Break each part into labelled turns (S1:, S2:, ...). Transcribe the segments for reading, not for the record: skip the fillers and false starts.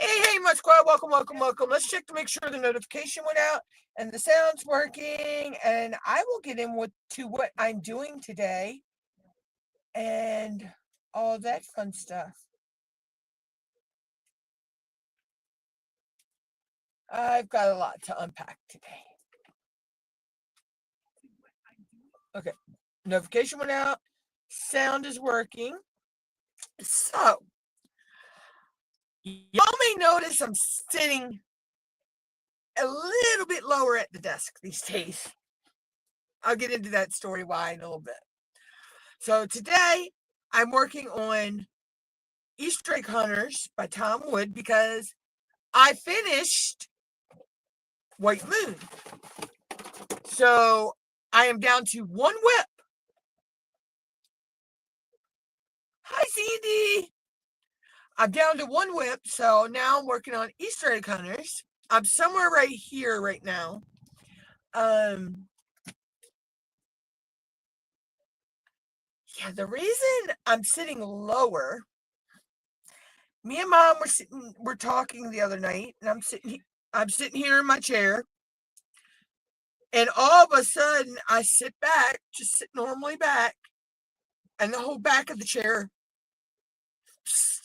S1: Hey, Mud Squad, welcome. Let's check to make sure the notification went out and the sound's working, and I will get in to what I'm doing today and all that fun stuff. I've got a lot to unpack today. Okay, notification went out, sound is working. So, y'all may notice I'm sitting a little bit lower at the desk these days. I'll get into that story why in a little bit. So today I'm working on Easter Egg Hunters by Tom Wood because I finished White Moon. So I am down to one whip. Hi, Sandy. I'm down to one whip. So now I'm working on Easter Egg Hunters. I'm somewhere right here right now. Yeah, the reason I'm sitting lower, me and Mom we're talking the other night, and I'm sitting here in my chair, and all of a sudden I sit back, just sit normally back, and the whole back of the chair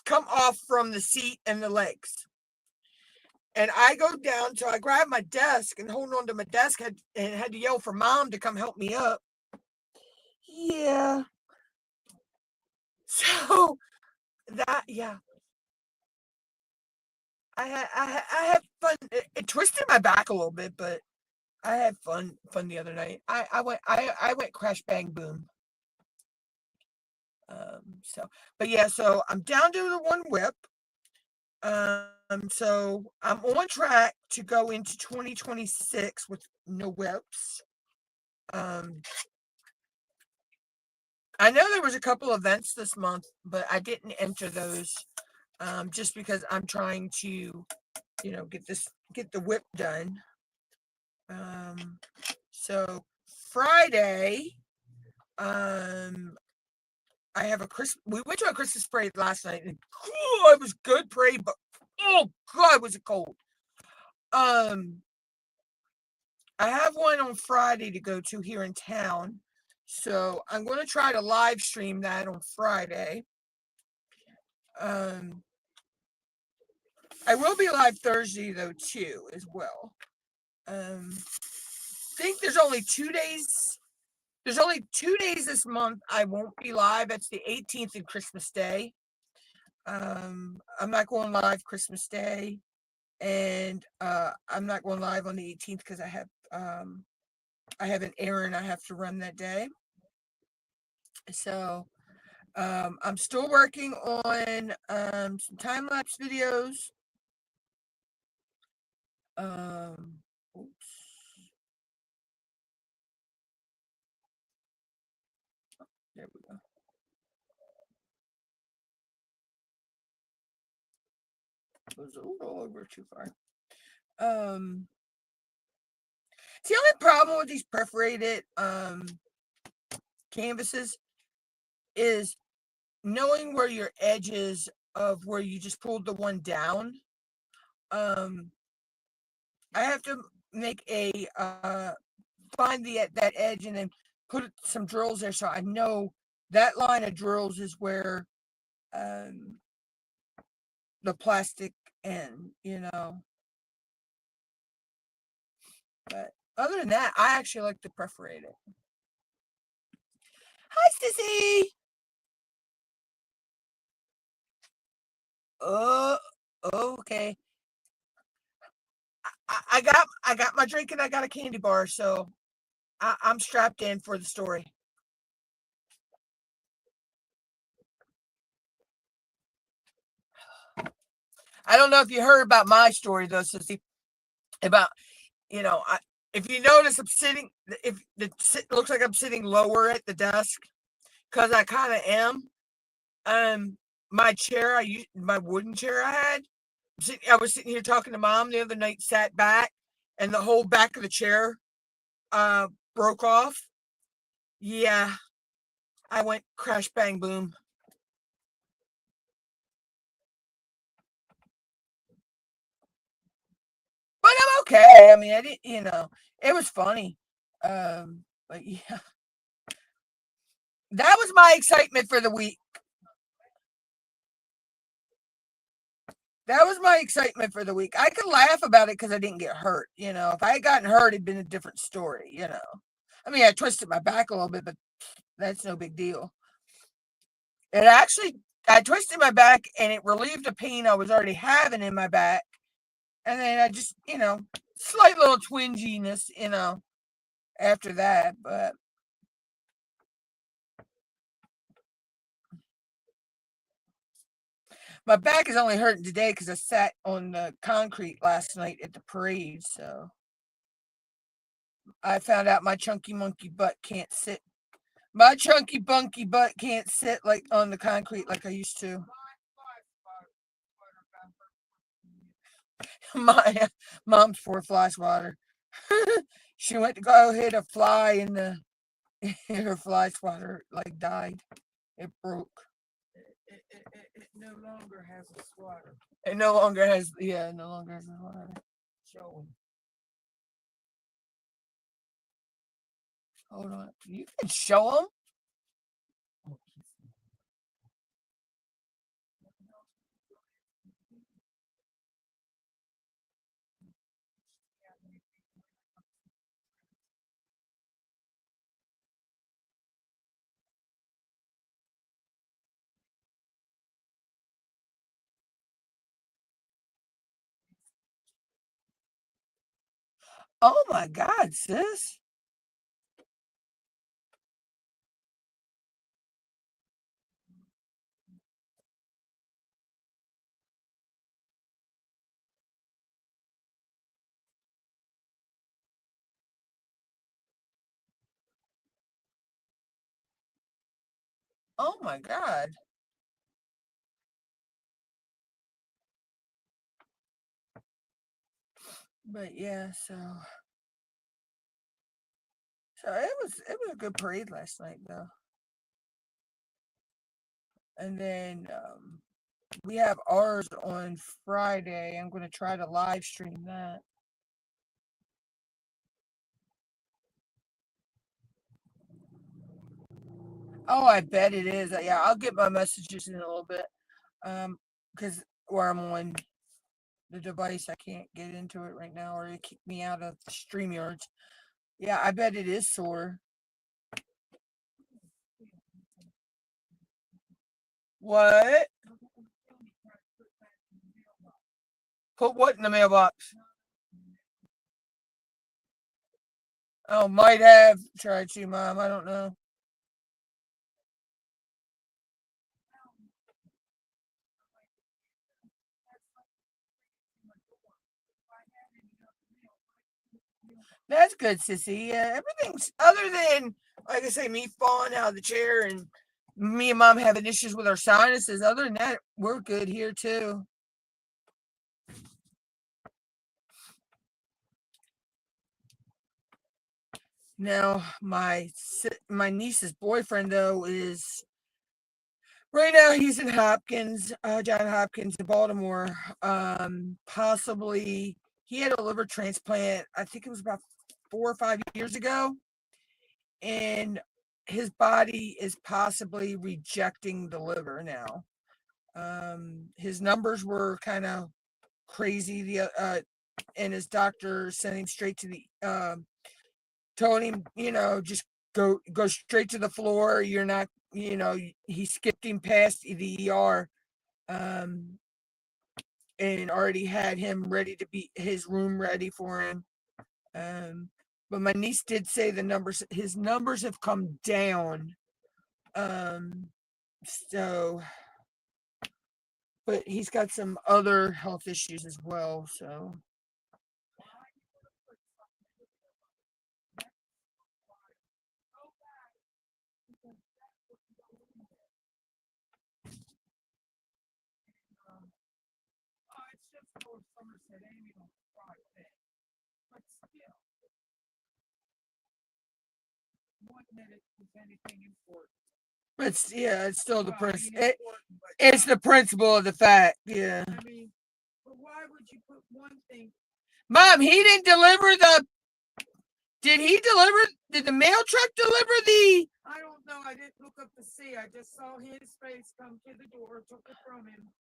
S1: come off from the seat and the legs. And I go down, so I grab my desk and hold on to my desk and had to yell for Mom to come help me up. Yeah. So that, yeah. I had fun. It twisted my back a little bit, but I had fun the other night. I went crash bang boom. But yeah, so I'm down to the one whip. So I'm on track to go into 2026 with no whips. I know there was a couple events this month, but I didn't enter those just because I'm trying to, get the whip done. So Friday, I have we went to a Christmas parade last night, and it was good parade, but oh God, was it cold. I have one on Friday to go to here in town, so I'm going to try to live stream that on Friday. I will be live Thursday though too, as well. I think there's only 2 days. There's only 2 days this month I won't be live. That's the 18th and Christmas Day. I'm not going live Christmas Day, and I'm not going live on the 18th because I have an errand I have to run that day. So I'm still working on some time-lapse videos. Oops. There we go. It was a little over too far. The only problem with these perforated canvases is knowing where your edges of where you just pulled the one down. I have to make a find that edge and then put some drills there so I know that line of drills is where the plastic end, But other than that, I actually like to perforate it. Hi, Sissy. Oh, okay. I got my drink and I got a candy bar, so I'm strapped in for the story. I don't know if you heard about my story though, Sissy. About if you notice, if it looks like I'm sitting lower at the desk, because I kind of am. My chair, my wooden chair I was sitting here talking to Mom the other night, sat back, and the whole back of the chair broke off. Yeah, I went crash bang boom. okay. I mean, I didn't, it was funny. But yeah, that was my excitement for the week. That was my excitement for the week. I could laugh about it because I didn't get hurt. If I had gotten hurt, it'd been a different story. I mean, I twisted my back a little bit, but that's no big deal. It actually, I twisted my back and it relieved the pain I was already having in my back. And then I just, slight little twinginess, after that. But my back is only hurting today because I sat on the concrete last night at the parade. So I found out my chunky monkey butt can't sit. My chunky bunky butt can't sit like on the concrete like I used to. My mom's for fly swatter. She went to go hit a fly and her fly swatter like died. It broke. It no longer has a swatter. It no longer has, yeah, it no longer has a swatter. Show them. Hold on. You can show them. Oh my God, sis. Oh my God. But yeah, so it was a good parade last night though. And then we have ours on Friday. I'm going to try to live stream that. Oh, I bet it is. Yeah, I'll get my messages in a little bit. Because where I'm on the device, I can't get into it right now, or it kicked me out of the StreamYards. Yeah, I bet it is sore. What? Put what in the mailbox? Oh, might have tried to, Mom. I don't know. That's good, sissy. Yeah, everything's other than, like I say, me falling out of the chair and me and Mom having issues with our sinuses. Other than that, we're good here too. Now, my niece's boyfriend though is right now he's in Hopkins, John Hopkins in Baltimore. Possibly he had a liver transplant. I think it was about 4 or 5 years ago, and his body is possibly rejecting the liver now. His numbers were kind of crazy. And his doctor sent him straight to the told him, just go straight to the floor. You're not, he skipped him past the ER, um, and already had him ready to be his room ready for him. Um, but my niece did say his numbers have come down. Um, so, but he's got some other health issues as well. So, but yeah, it's still the it's the principle of the fact. Yeah. I mean, but why would you put one thing? Mom, he didn't deliver the. Did he deliver? Did the mail truck deliver the?
S2: I don't know. I didn't look up to see. I just saw his face come to the door, took it from him,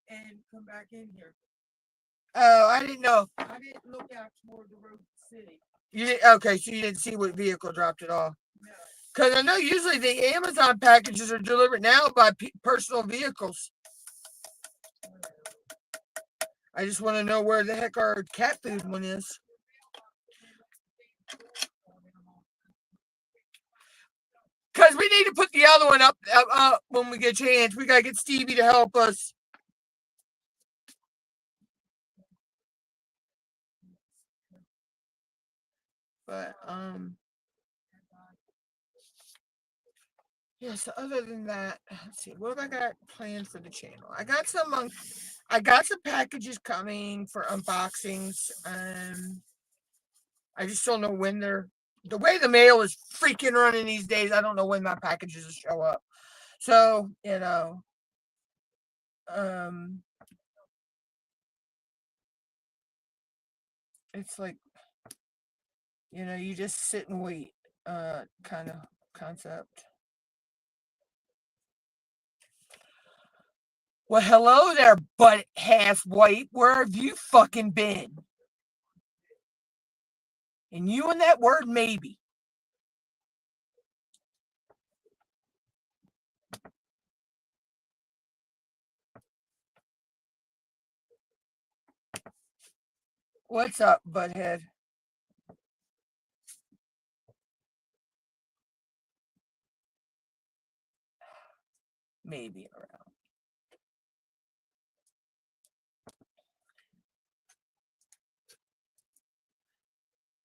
S2: and come back in here.
S1: Oh, I didn't know.
S2: I didn't look out toward the road to the city.
S1: You didn't, okay, so you didn't see what vehicle dropped it off.
S2: No.
S1: Because I know usually the Amazon packages are delivered now by personal vehicles. I just want to know where the heck our cat food one is. Because we need to put the other one up when we get a chance. We got to get Stevie to help us. But, yeah, so other than that, let's see, what have I got planned for the channel? I got some packages coming for unboxings. I just don't know when they're, the way the mail is freaking running these days, I don't know when my packages will show up. So, it's like, you just sit and wait, kind of concept. Well, hello there, butt half white. Where have you fucking been? And you and that word maybe. What's up, butthead? Maybe around.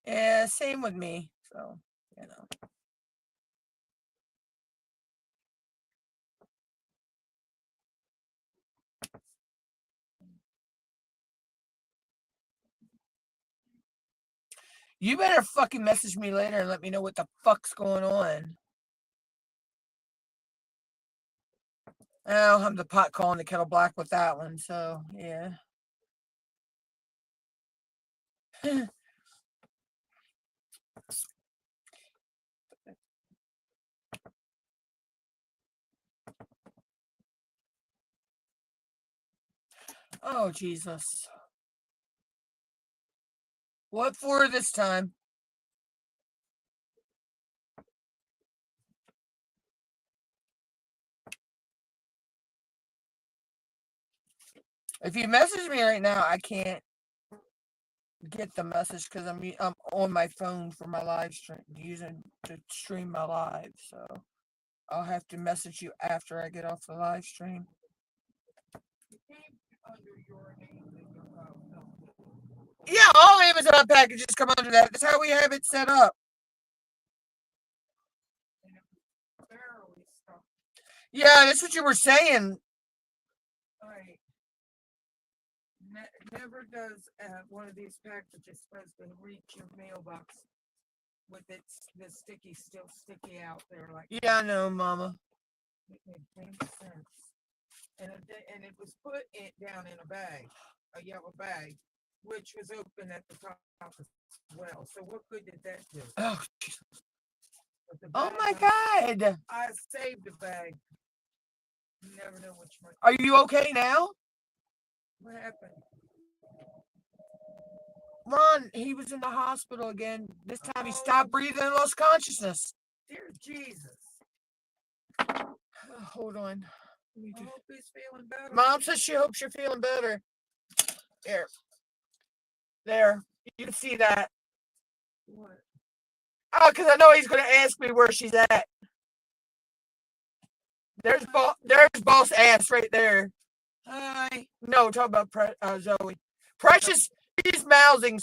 S1: Yeah, same with me. So, You better fucking message me later and let me know what the fuck's going on. Oh, I'm the pot calling the kettle black with that one, so yeah. Oh, Jesus. What for this time? If you message me right now, I can't get the message because I'm on my phone for my live stream, using to stream my live. So I'll have to message you after I get off the live stream. Yeah, all Amazon packages come under that. That's how we have it set up. Yeah, that's what you were saying.
S2: Right. Never does one of these packages supposed to reach your mailbox with the sticky still sticky out there like.
S1: Yeah, I know, Mama.
S2: It makes sense. And it was put down in a bag, a yellow bag, which was open at the top as well. So what good did that do?
S1: Oh, oh my God!
S2: I saved the bag. You never know which one.
S1: Are you okay now?
S2: What happened?
S1: Ron, he was in the hospital again. This time he stopped breathing and lost consciousness.
S2: Dear Jesus.
S1: Hold on.
S2: I hope he's feeling better.
S1: Mom says she hopes you're feeling better. There. You can see that.
S2: What?
S1: Oh, because I know he's going to ask me where she's at. There's boss ass right there.
S2: Hi.
S1: No, talk about Zoe. Precious, she's mousing,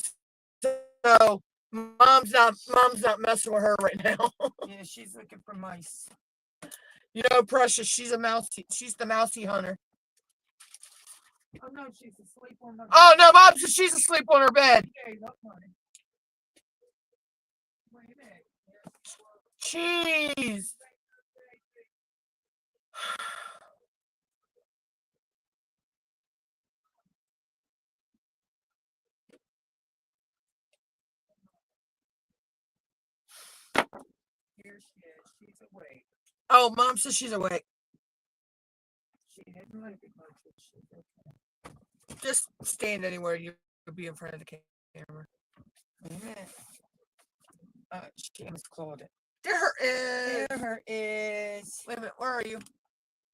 S1: so mom's not messing with her right now.
S2: Yeah, she's looking for mice.
S1: Precious, she's the mousy hunter.
S2: Oh no, she's asleep on the bed.
S1: Oh no, Mom says she's asleep on her bed.
S2: Okay, look, honey. Wait a minute.
S1: Jeez.
S2: There she is. She's awake.
S1: Oh, Mom says she's awake.
S2: She didn't look at much, but she's okay.
S1: Just stand anywhere. You'll be in front of the camera.
S2: Wait a minute. She almost clawed it.
S1: There is.
S2: There her is.
S1: Wait a minute. Where are you?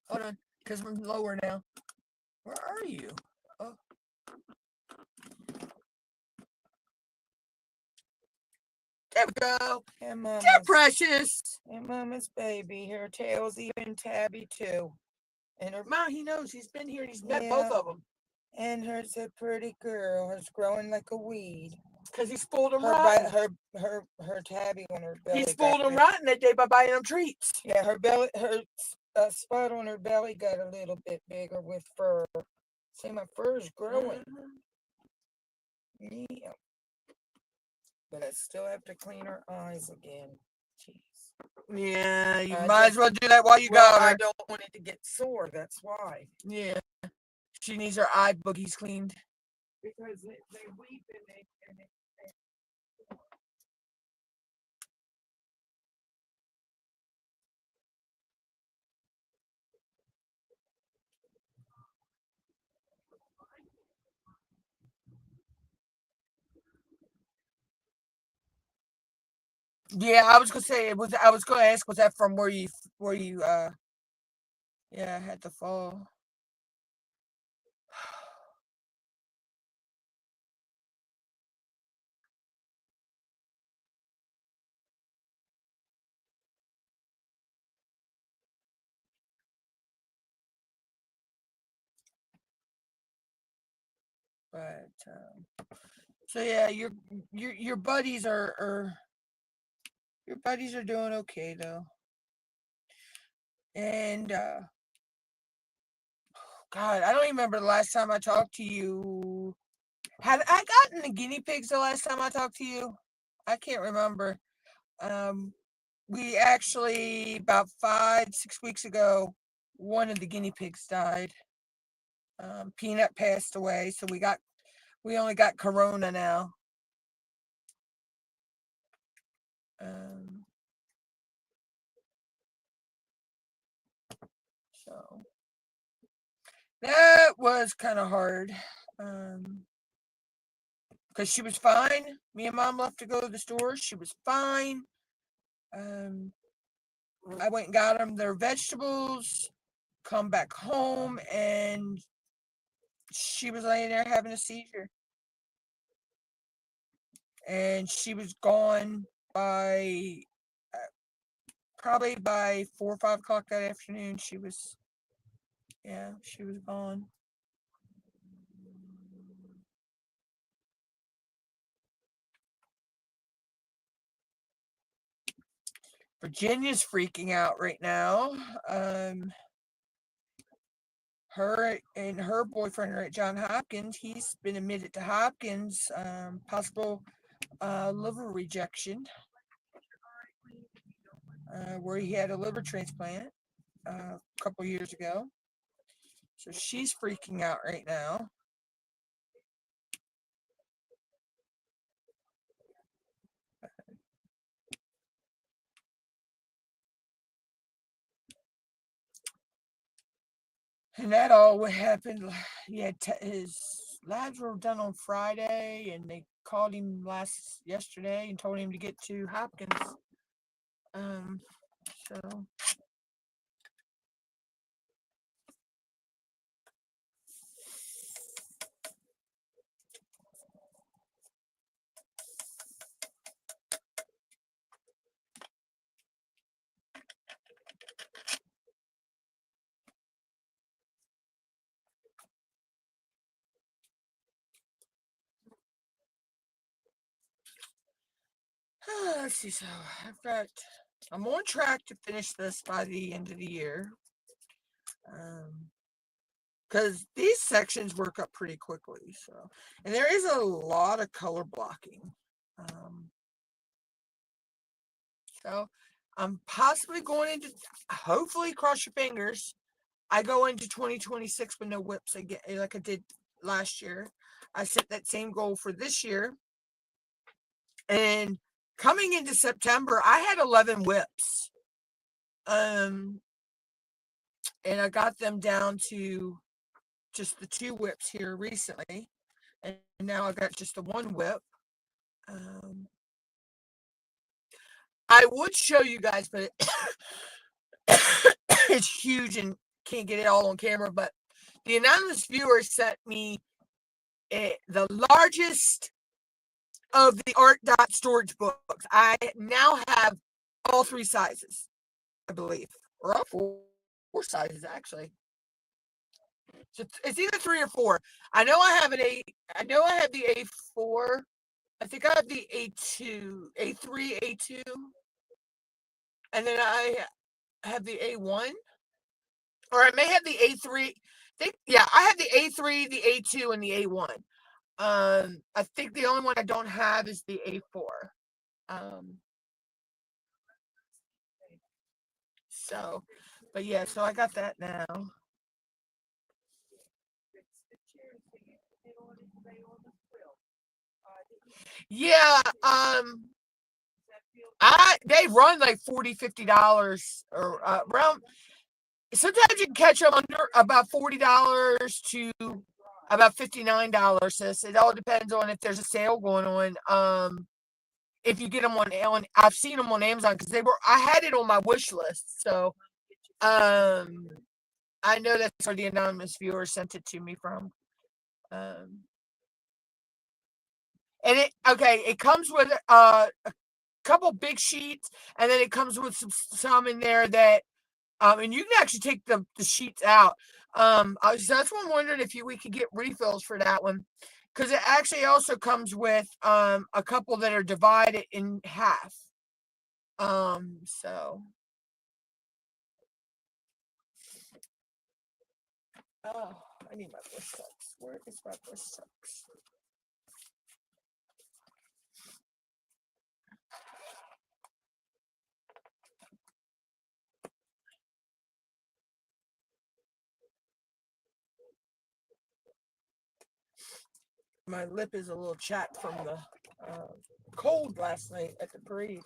S1: Hold on. Because we're lower now. Where are you? Oh. There we go.
S2: And
S1: They're
S2: Mama's,
S1: precious.
S2: and Mama's baby. Her tail's even tabby too. And her
S1: Mom, he knows. He's been here. He's met
S2: Yeah.
S1: both of them.
S2: and her's a pretty girl. Her's growing like a weed.
S1: Because he spoiled them
S2: Her
S1: rotten.
S2: her tabby on her belly.
S1: He spoiled them rotten that day by buying them treats.
S2: Yeah, her belly, her spot on her belly got a little bit bigger with fur. See, my fur's growing. Yeah. But I still have to clean her eyes again. Jeez.
S1: Yeah, you
S2: I
S1: might
S2: just-
S1: as well do that while you
S2: Well,
S1: got
S2: I
S1: her.
S2: don't want it to get sore. That's why.
S1: Yeah. She needs her eye boogies cleaned.
S2: Because they weep and they
S1: Yeah, I was gonna say I was gonna ask, was that from where you yeah, had the fall. But so yeah, your buddies are your buddies are doing okay though. And God, I don't even remember the last time I talked to you. Had I gotten the guinea pigs the last time I talked to you? I can't remember. We actually about 5-6 weeks ago, one of the guinea pigs died. Peanut passed away, so we only got Corona now. So that was kind of hard. Because she was fine. Me and Mom left to go to the store. She was fine. I went and got them their vegetables, come back home, and she was laying there having a seizure. And she was gone by probably by 4 or 5 o'clock that afternoon. She was gone. Virginia's freaking out right now. Her and her boyfriend are at Johns Hopkins. He's been admitted to Hopkins, possible liver rejection, where he had a liver transplant a couple years ago. So she's freaking out right now. And that all what happened. His labs were done on Friday, and they called him yesterday and told him to get to Hopkins. So let's see. So I'm on track to finish this by the end of the year. Because these sections work up pretty quickly. So, and there is a lot of color blocking. So I'm possibly going into, hopefully, cross your fingers, I go into 2026 with no whips again, like I did last year. I set that same goal for this year. And coming into September, I had 11 whips. And I got them down to just the 2 whips here recently. And now I got just the 1 whip. I would show you guys, but it's huge and can't get it all on camera. But the anonymous viewer sent me the largest of the Art Dot storage books. I now have all 3 sizes, I believe, or all 4 sizes actually. So it's either 3 or 4. I know I have I know I have the A4. I think I have the A2, A3, A2, and then I have the A1, or I may have the A3. Yeah, I have the A3, the A2, and the A1. I think the only one I don't have is the A4. So, but yeah, so I got that now. Yeah, they run like $40, $50 or around. Sometimes you can catch them under about $40 to about $59. Sis. It all depends on if there's a sale going on. If you get them on I've seen them on Amazon because I had it on my wish list. So, I know that's where the anonymous viewer sent it to me from. And it comes with a couple big sheets, and then it comes with some in there that, and you can actually take the sheets out. So that's why I'm wondering if we could get refills for that one, because it actually also comes with a couple that are divided in half. So. Oh, I need my bush socks. Where is my bush socks? My lip is a little chapped from the cold last night at the parade.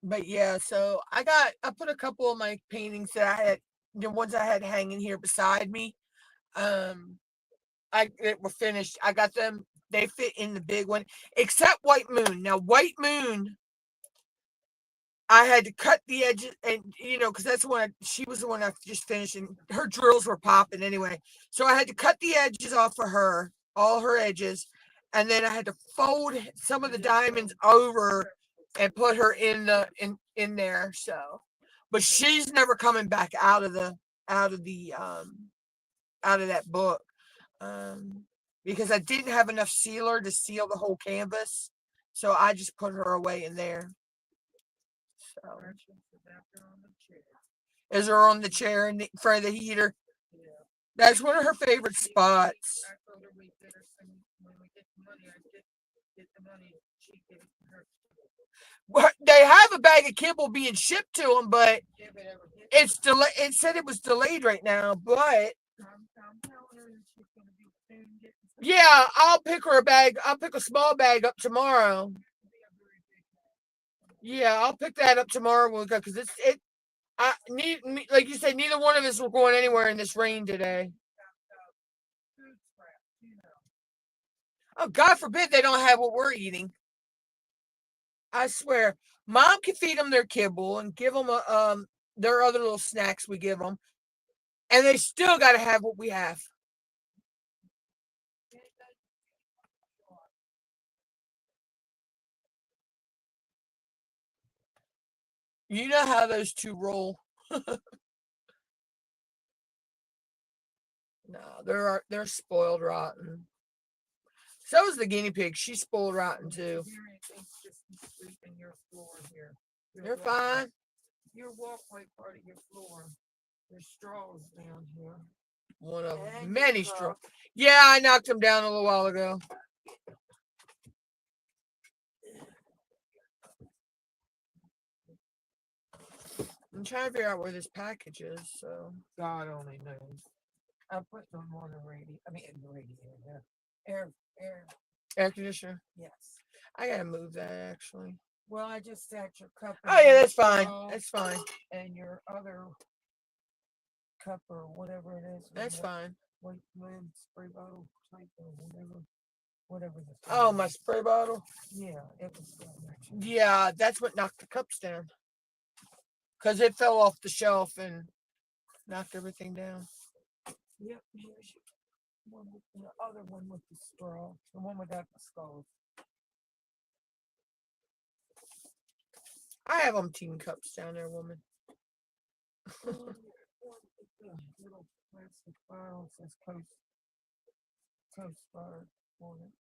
S1: But yeah, so I put a couple of my paintings that I had, the ones I had hanging here beside me. It were finished. I got them. They fit in the big one, except White Moon. Now, White Moon, I had to cut the edges, and because that's the one she was the one I just finished, and her drills were popping anyway. So I had to cut the edges off for her, all her edges, and then I had to fold some of the diamonds over and put her in there. So, but she's never coming back out of that book, because I didn't have enough sealer to seal the whole canvas, so I just put her away in there. So. Is her on the chair in front of the heater? Yeah. That's one of her favorite spots. I told her when we get the money, get the money. She get her. Well, they have a bag of kibble being shipped to them, but it's delayed. It said it was delayed right now, but yeah, I'll pick her a bag. I'll pick a small bag up tomorrow. Yeah, I'll pick that up tomorrow when we go, because like you said, neither one of us were going anywhere in this rain today. Oh, God forbid they don't have what we're eating. I swear, Mom can feed them their kibble and give them their other little snacks we give them, and they still got to have what we have. You know how those two roll. No, they're spoiled rotten. So is the guinea pig. She's spoiled rotten too. They're fine. Your walkway part of your floor. There's straws down here. One of many straws. Yeah, I knocked them down a little while ago. I'm trying to figure out where this package is, so. God only knows. I put them on the radiator.
S2: Air, air,
S1: Air conditioner.
S2: yes.
S1: I gotta move that actually.
S2: Well, I just set your cup.
S1: Oh yeah,
S2: in
S1: that's fine.
S2: straw
S1: That's fine.
S2: And your other cup or whatever it is.
S1: That's fine.
S2: White lid, spray bottle type or whatever. Whatever the
S1: Oh, my spray bottle.
S2: Yeah, it was down there too.
S1: Yeah, that's what knocked the cups down. Cause it fell off the shelf and knocked everything down.
S2: Yep, here's your one with the other one with the straw. The one without the skulls.
S1: I have umpteen cups down there, woman.
S2: Little plastic bottle says Coast Guard on it.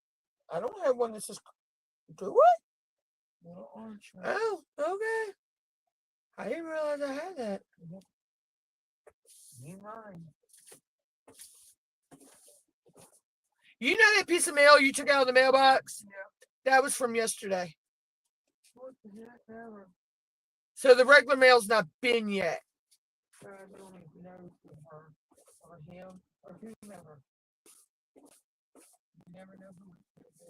S1: I don't have one that says do what?
S2: Little orange one.
S1: Oh, okay. I didn't realize I had that.
S2: Yep. You mine.
S1: You know that piece of mail you took out of the mailbox?
S2: Yeah.
S1: That was from yesterday.
S2: What the heck ever?
S1: So the regular mail's not been yet.
S2: I don't even know for her or him or whomever. You never know who it's going to be.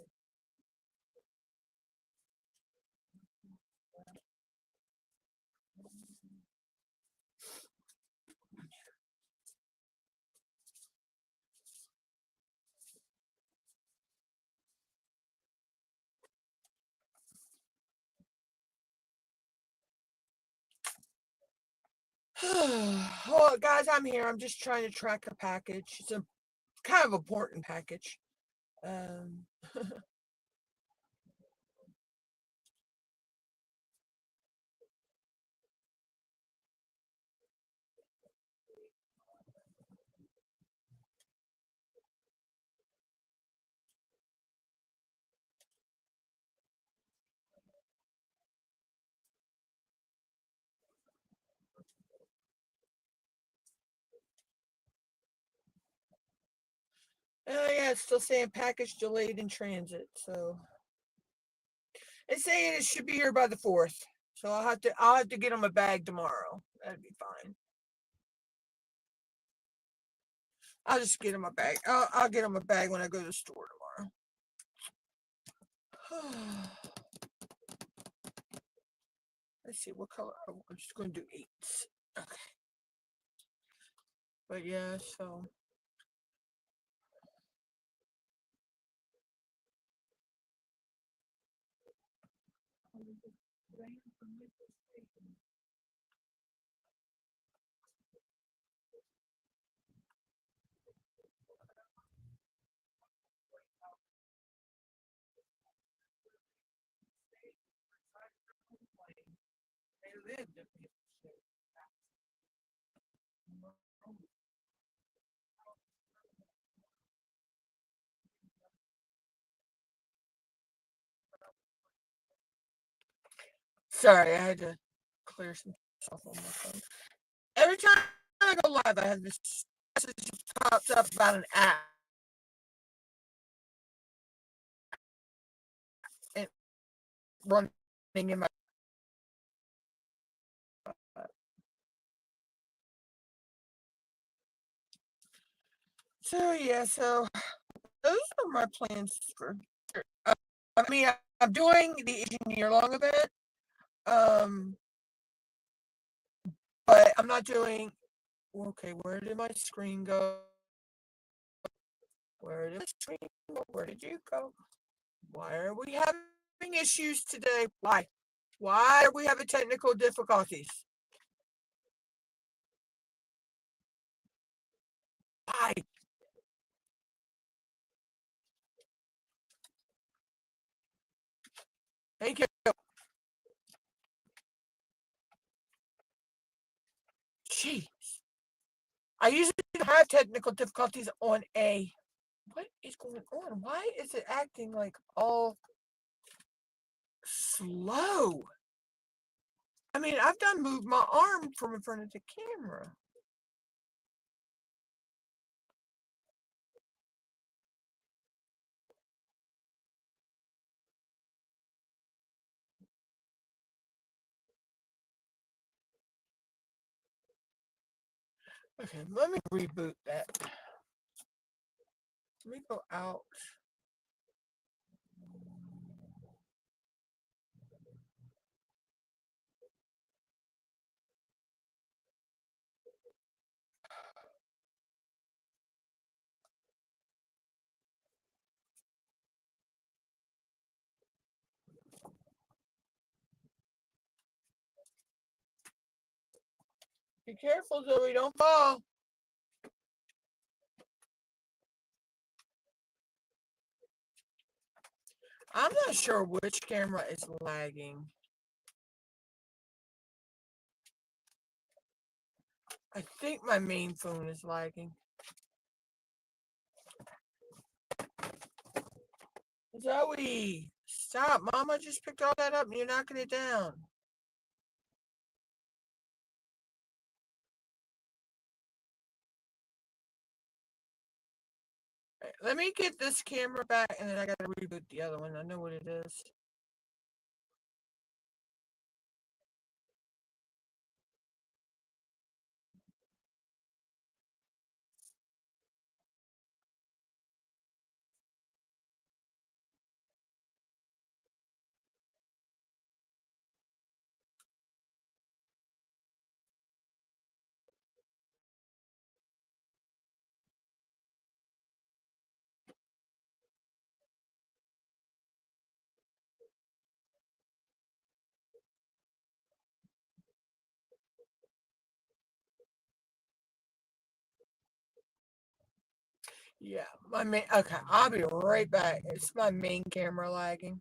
S1: Well, guys, I'm here. I'm just trying to track a package. It's a kind of important package. Yeah, it's still saying package delayed in transit. So it's saying it should be here by the 4th. So I'll have to get them a bag tomorrow. That'd be fine. I'll just get them a bag. I'll get them a bag when I go to the store tomorrow. Let's see what color. I'm just going to do 8s. Okay. But yeah, so.
S2: They lived in the shit.
S1: Sorry, I had to clear some stuff on my phone. Every time I go live, I have this message that pops up about an app. And running in my. So yeah, so those are my plans for. Uh, I mean, I'm doing the Asian year long event, um, but I'm not doing. Okay, where did my screen go? Where did my screen go? Where did you go? Why are we having issues today? Why? Why are we having technical difficulties? Why? Thank you. Jeez. I usually don't have technical difficulties on A. What is going on? Why is it acting like all slow? I mean, I've done moved my arm from in front of the camera. Okay, let me reboot that. Let me go out. Be careful, Zoe, don't fall. I'm not sure which camera is lagging. I think my main phone is lagging. Zoe, stop. Mama just picked all that up and you're knocking it down. Let me get this camera back and then I gotta reboot the other one. I know what it is. Yeah, my main. Okay, I'll be right back. It's my main camera lagging.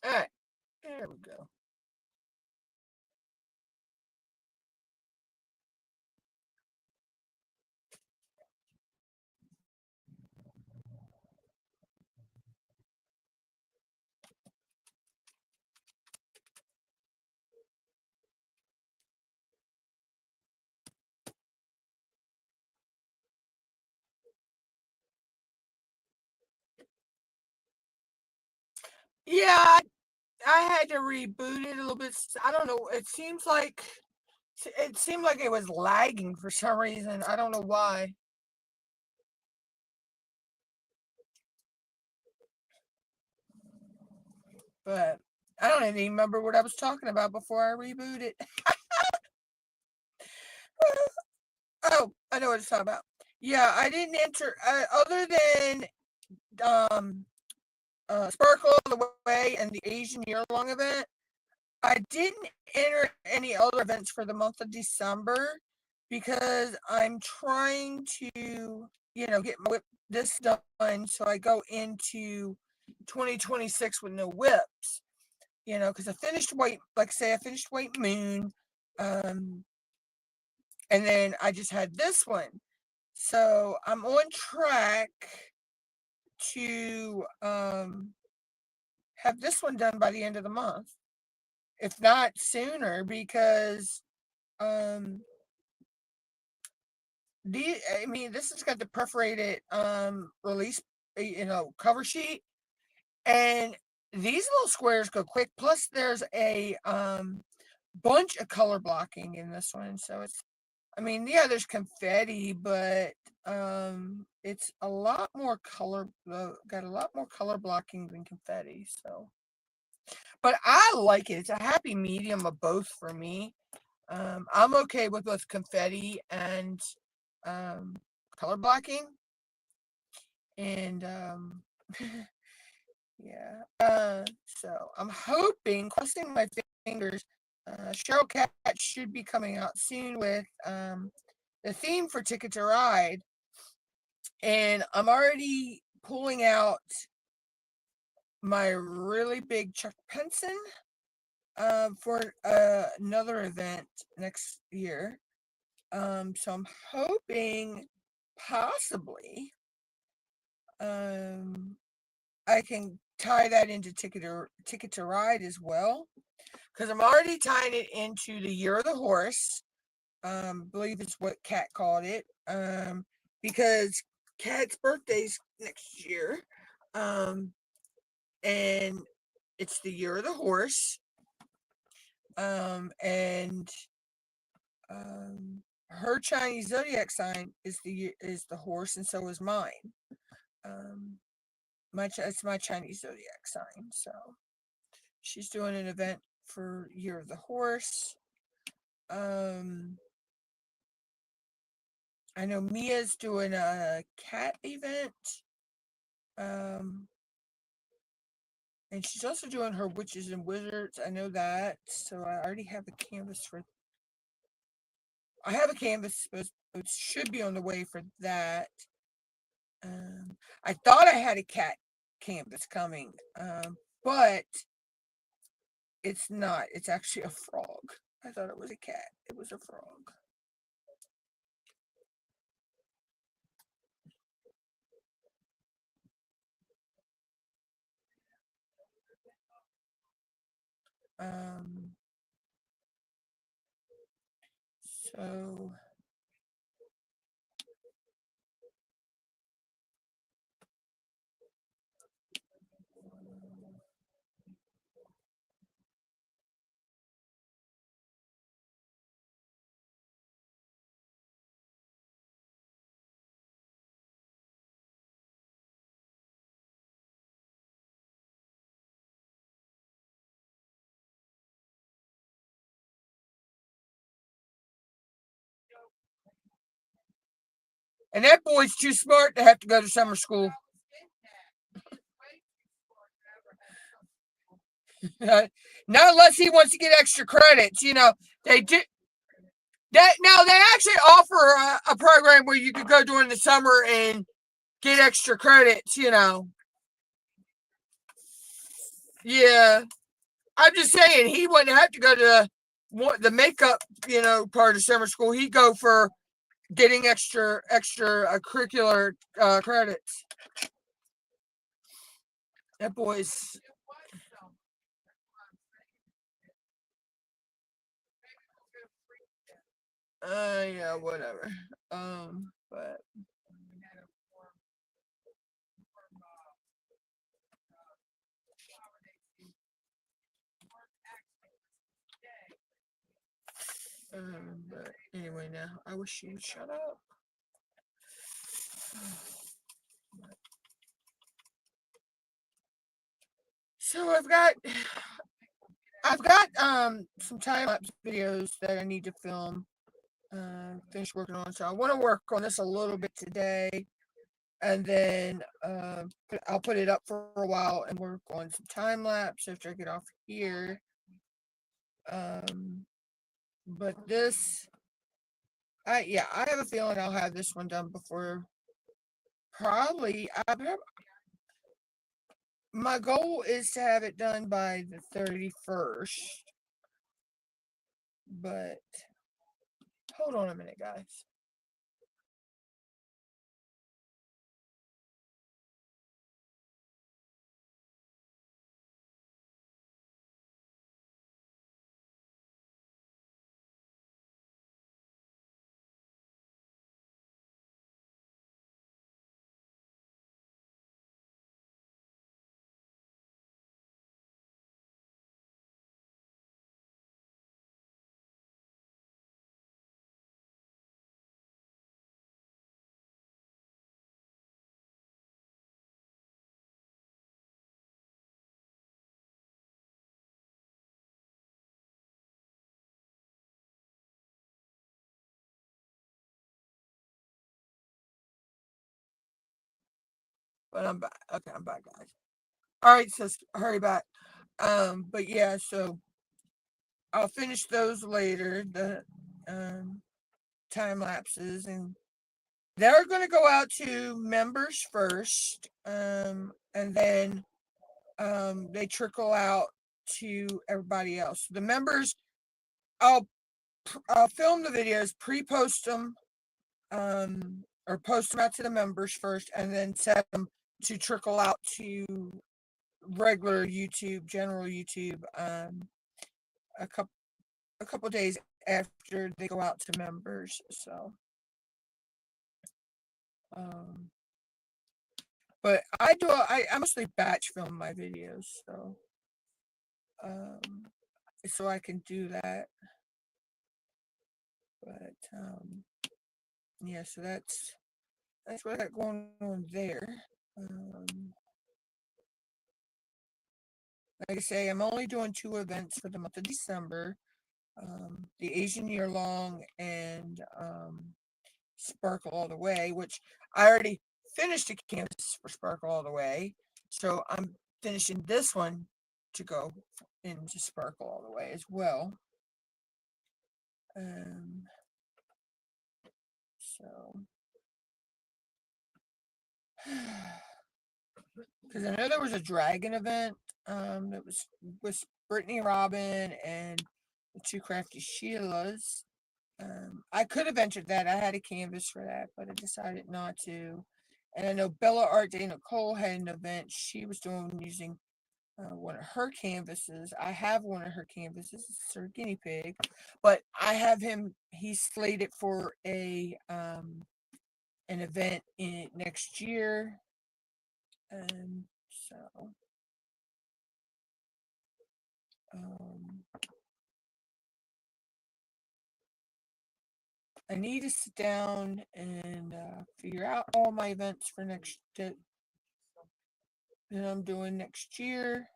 S1: All right, there we go. Yeah, I had to reboot it a little bit. I don't know. It seemed like it was lagging for some reason. I don't know why. But I don't even remember what I was talking about before I rebooted. Oh, I know what it's talking about. Yeah, I didn't enter other than um Sparkle of the Way and the Asian year long event. I didn't enter any other events for the month of December because I'm trying to, get my whip this done so I go into 2026 with no whips. Because I finished White, like I say, I finished White Moon, um, and then I just had this one. So I'm on track to have this one done by the end of the month, if not sooner, because um this has got the perforated release, cover sheet, and these little squares go quick. Plus, there's a bunch of color blocking in this one, so yeah, there's confetti, but it's a lot more color. Got a lot more color blocking than confetti, so. But I like it. It's a happy medium of both for me. I'm okay with both confetti and um, color blocking, and yeah. So I'm hoping, crossing my fingers, Cheryl Cat should be coming out soon with the theme for Ticket to Ride, and I'm already pulling out my really big Chuck Penson for another event next year. So I'm hoping possibly um I can tie that into Ticket to Ride as well, because I'm already tying it into the Year of the Horse. I believe it's what Kat called it. Because Kat's birthday's next year. Um, and it's the Year of the Horse. And her Chinese zodiac sign is the horse, and so is mine. Um, it's my Chinese zodiac sign. So she's doing an event for Year of the Horse. Um, I know Mia's doing a cat event. Um, and she's also doing her Witches and Wizards. I know that. So I already have a canvas for. I have a canvas, but it should be on the way for that. I thought I had a cat canvas coming, but it's not. It's actually a frog. I thought it was a cat. It was a frog. Um, so and that boy's too smart to have to go to summer school. Not unless he wants to get extra credits. They do that now. They actually offer a program where you could go during the summer and get extra credits. Yeah, I'm just saying he wouldn't have to go to the makeup, part of summer school. He'd go for getting extra curricular credits. That boy's yeah, whatever. But But anyway, now I wish you would shut up. So I've got some time lapse videos that I need to film. Finish working on. So I want to work on this a little bit today, and then I'll put it up for a while and work on some time lapse after I get off here. But this, I have a feeling I'll have this one done before. Probably, my goal is to have it done by the 31st. But hold on a minute, guys. But I'm back. Okay, I'm back, guys. All right, so hurry back. But yeah, so I'll finish those later. The time lapses, and they're going to go out to members first, and then they trickle out to everybody else. The members, I'll I'll film the videos, pre-post them, or post them out to the members first, and then set them to trickle out to regular YouTube, general YouTube, a couple days after they go out to members. So, um, but I mostly batch film my videos, um, so I can do that. But yeah, so that's what I got going on there. Like I say, I'm only doing 2 events for the month of December. The Asian Year Long and Sparkle All the Way, which I already finished a canvas for Sparkle All the Way. So I'm finishing this one to go into Sparkle All the Way as well. So because I know there was a dragon event that was with Brittany Robin and the 2 Crafty Sheilas. I could have entered that. I had a canvas for that, but I decided not to. And I know Bella Art Day Nicole had an event she was doing using one of her canvases. I have one of her canvases. It's her guinea pig, but I have him. He's slated for an event in next year, and so um, I need to sit down and figure out all my events for next that I'm doing next year.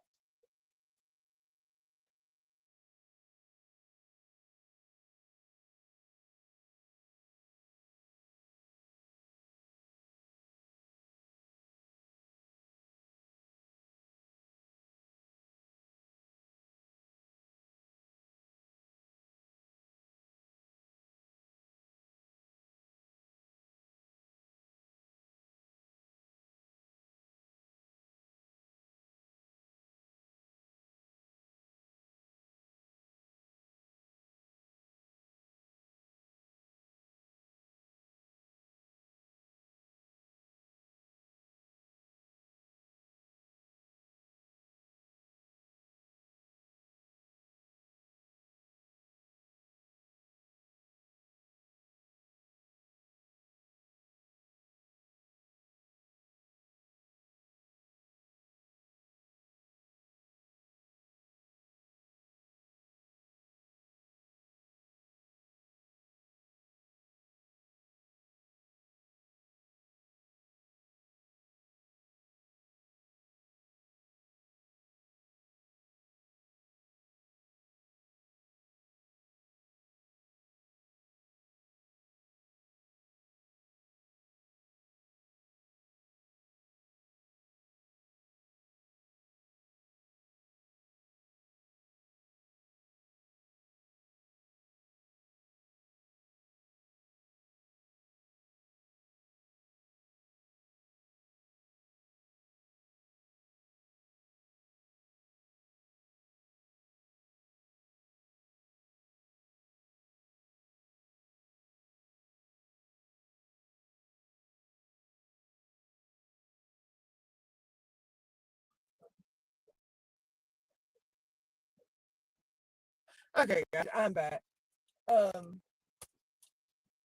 S1: Okay, guys, I'm back.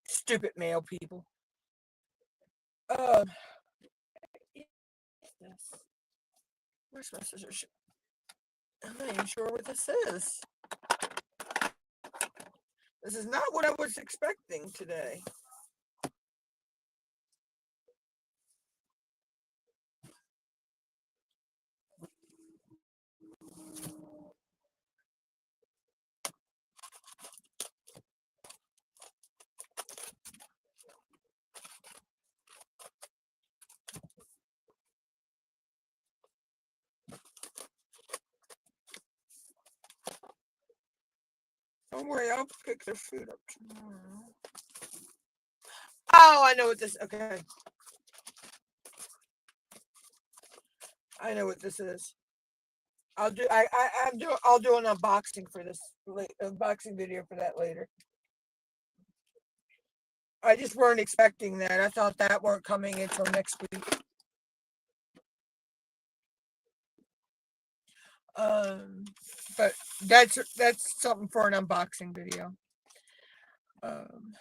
S1: Stupid male people. Um, this. Where's my scissors? I'm not even sure what this is. This is not what I was expecting today. Don't worry, I'll pick their food up tomorrow. Oh, I know what this. Okay, I know what this is. I'll do. I'm doing. I'll do an unboxing for this. Unboxing video for that later. I just weren't expecting that. I thought that weren't coming until next week. Um, but that's something for an unboxing video. Um,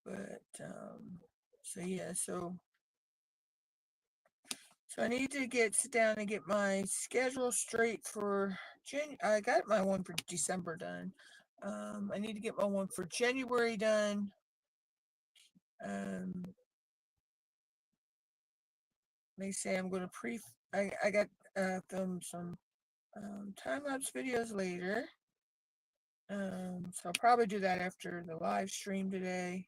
S1: but so yeah, so I need to sit down and get my schedule straight for I got my one for December done. I need to get my one for January done. They say I'm going to I got filmed some time lapse videos later. So I'll probably do that after the live stream today.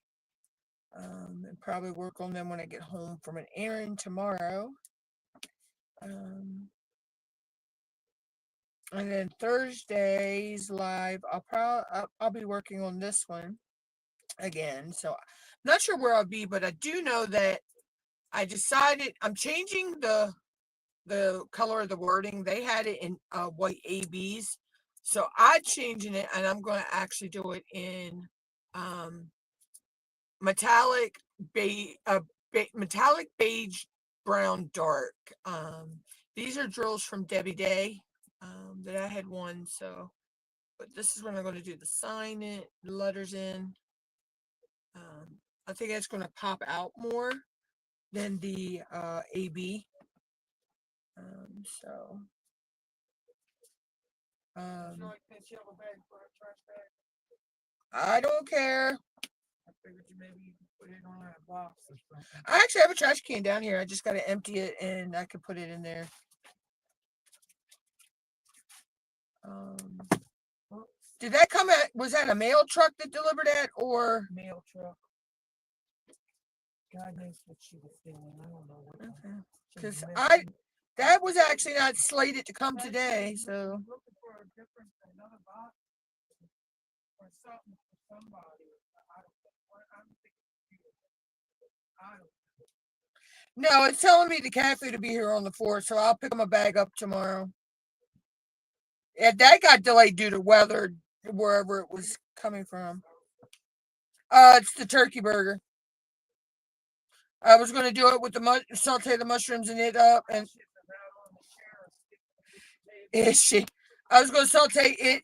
S1: And probably work on them when I get home from an errand tomorrow. And then Thursday's live, I'll be working on this one again. So I'm not sure where I'll be, but I do know that I decided I'm changing the color of the wording. They had it in white ABs, so I'm changing it, and I'm going to actually do it in metallic beige, metallic beige brown dark. These are drills from Debbie Day that I had won. So, but this is when I'm going to do the sign it, the letters in. I think it's going to pop out more than the AB. So. I don't care.
S2: I figured you maybe you could put it on a box or something.
S1: I actually have a trash can down here. I just got to empty it and I can put it in there. Did that come at, was that a mail truck that delivered that or?
S2: Mail truck. God knows what she was doing. I don't know what.
S1: Okay. Because that was actually not slated to come today, so.
S2: Looking for another box or something for somebody.
S1: No, it's telling me the cat food to be here on the 4th, so I'll pick my bag up tomorrow. Yeah, that got delayed due to weather, wherever it was coming from. It's the turkey burger. I was going to do it with the saute the mushrooms in it up, and is she? I was going to saute it.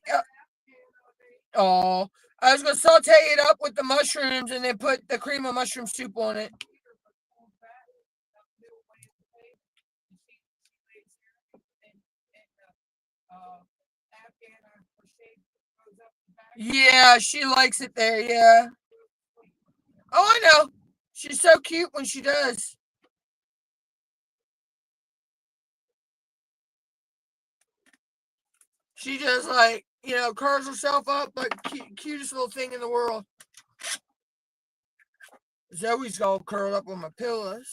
S1: Oh, I was going to saute it up with the mushrooms and then put the cream of mushroom soup on it. Yeah, she likes it there. Yeah. Oh, I know. She's so cute when she does. She just like, curls herself up like cutest little thing in the world. Zoe's all curled up on my pillows.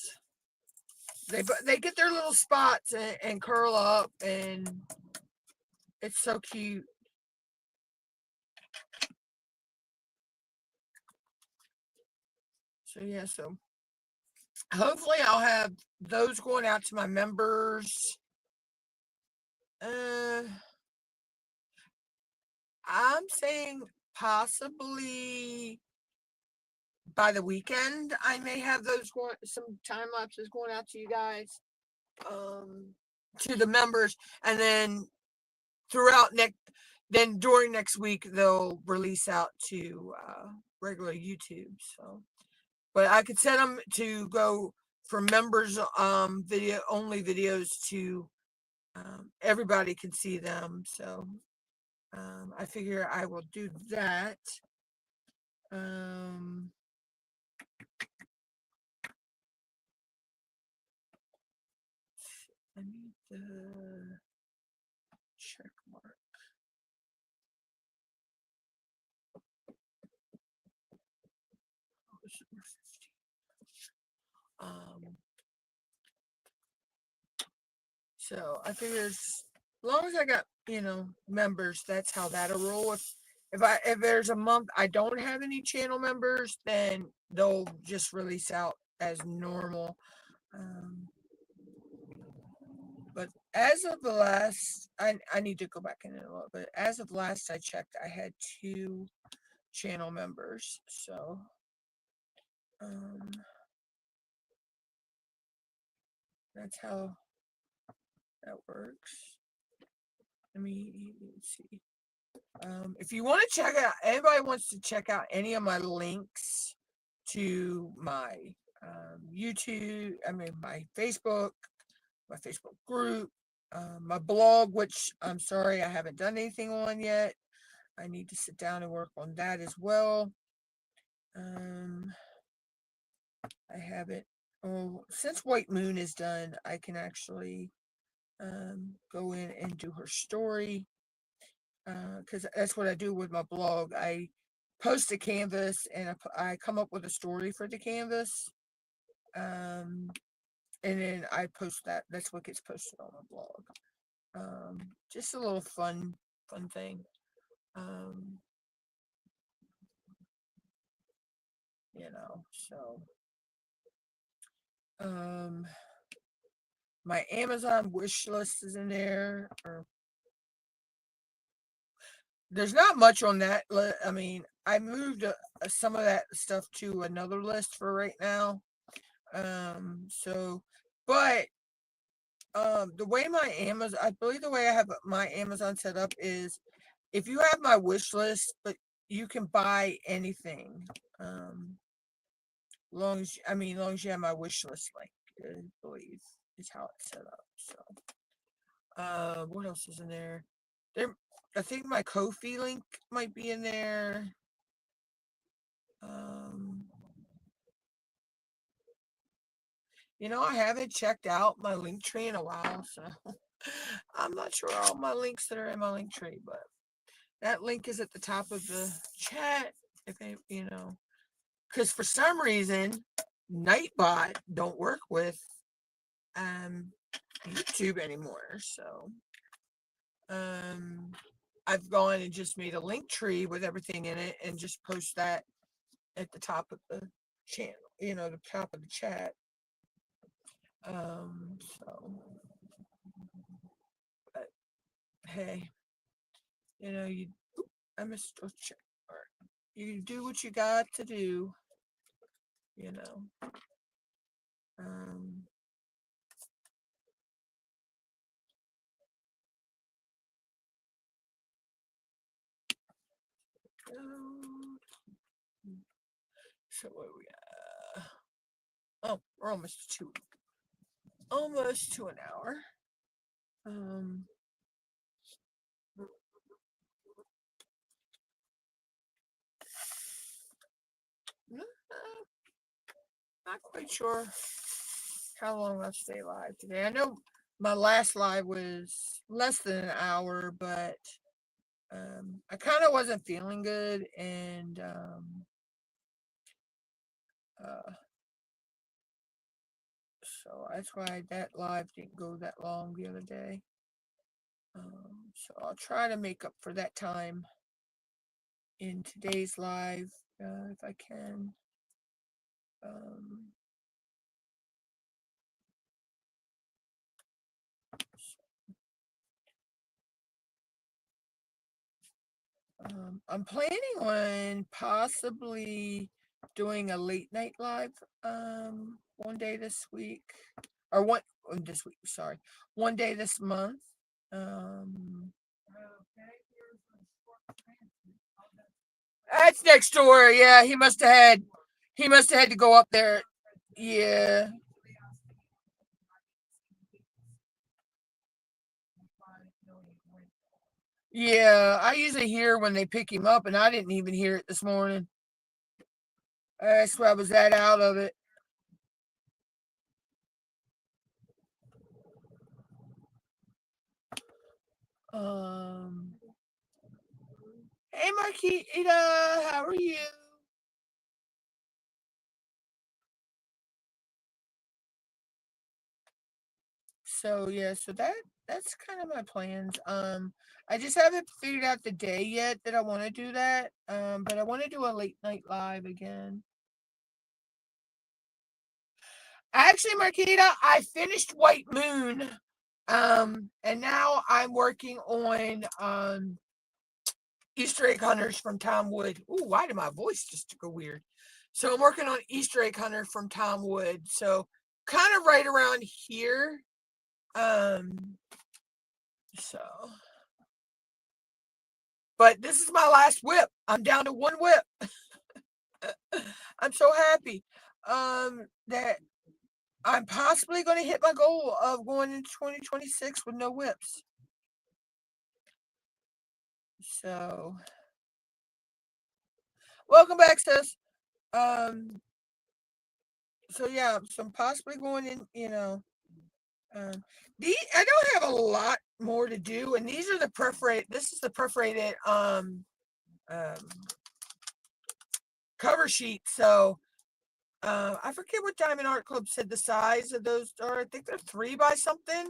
S1: They get their little spots and curl up, and it's so cute. So yeah, so hopefully I'll have those going out to my members. I'm saying possibly by the weekend I may have those some time lapses going out to you guys. to the members, and then throughout during next week they'll release out to regular YouTube. So, but I could set them to go from members video only videos to everybody can see them. So I figure I will do that. I need the check mark. So I figure as long as I got, members, that's how that'll roll. If there's a month I don't have any channel members, then they'll just release out as normal. But as of the last, I need to go back in a little bit. As of last I checked, I had 2 channel members. So that's how that works. Let me see. If you want to check out, anybody wants to check out any of my links to my YouTube, my Facebook group, my blog, which I'm sorry I haven't done anything on yet. I need to sit down and work on that as well. I haven't. Oh, since White Moon is done, I can actually go in and do her story. Because that's what I do with my blog. I post a canvas and I come up with a story for the canvas. And then I post that. That's what gets posted on my blog. Just a little fun thing. So my Amazon wish list is in there. There's not much on that. I moved some of that stuff to another list for right now. But the way I believe the way I have my Amazon set up is if you have my wish list, but you can buy anything. Long as you have my wish list link, I believe is how it's set up. So, what else is in there? I think my Ko-fi link might be in there. I haven't checked out my link tree in a while, so I'm not sure all my links that are in my link tree, but that link is at the top of the chat. If because for some reason, Nightbot don't work with YouTube anymore. So I've gone and just made a link tree with everything in it and just post that at the top of the channel, the top of the chat. But hey, I missed a check mark. You do what you got to do, So what we got? Oh, we're almost to an hour. Not quite sure how long I'll stay live today. I know my last live was less than an hour, but I kind of wasn't feeling good, and so that's why that live didn't go that long the other day. So I'll try to make up for that time in today's live if I can. I'm planning on possibly doing a late night live one day this week, or this week, sorry, one day this month. That's next door. Yeah, he must have had to go up there. Yeah. Yeah, I usually hear when they pick him up, and I didn't even hear it this morning. That's why I was that out of it. Um, hey, Marquita, how are you? So yeah, so that's kind of my plans. I just haven't figured out the day yet that I want to do that. But I want to do a late night live again. Actually, Marquita, I finished White Moon. And now I'm working on Easter egg hunters from Tom Wood. Ooh, why did my voice just go weird? So I'm working on Easter egg hunter from Tom Wood. So kind of right around here. Um, so but this is my last whip. I'm down to one whip. I'm so happy. That I'm possibly going to hit my goal of going into 2026 with no whips. So, welcome back, sis. Um, so yeah, so I'm possibly going in, um, I don't have a lot more to do, and these are the perforated. This is the perforated um cover sheet. So I forget what Diamond Art Club said the size of those are. I think they're 3 by something.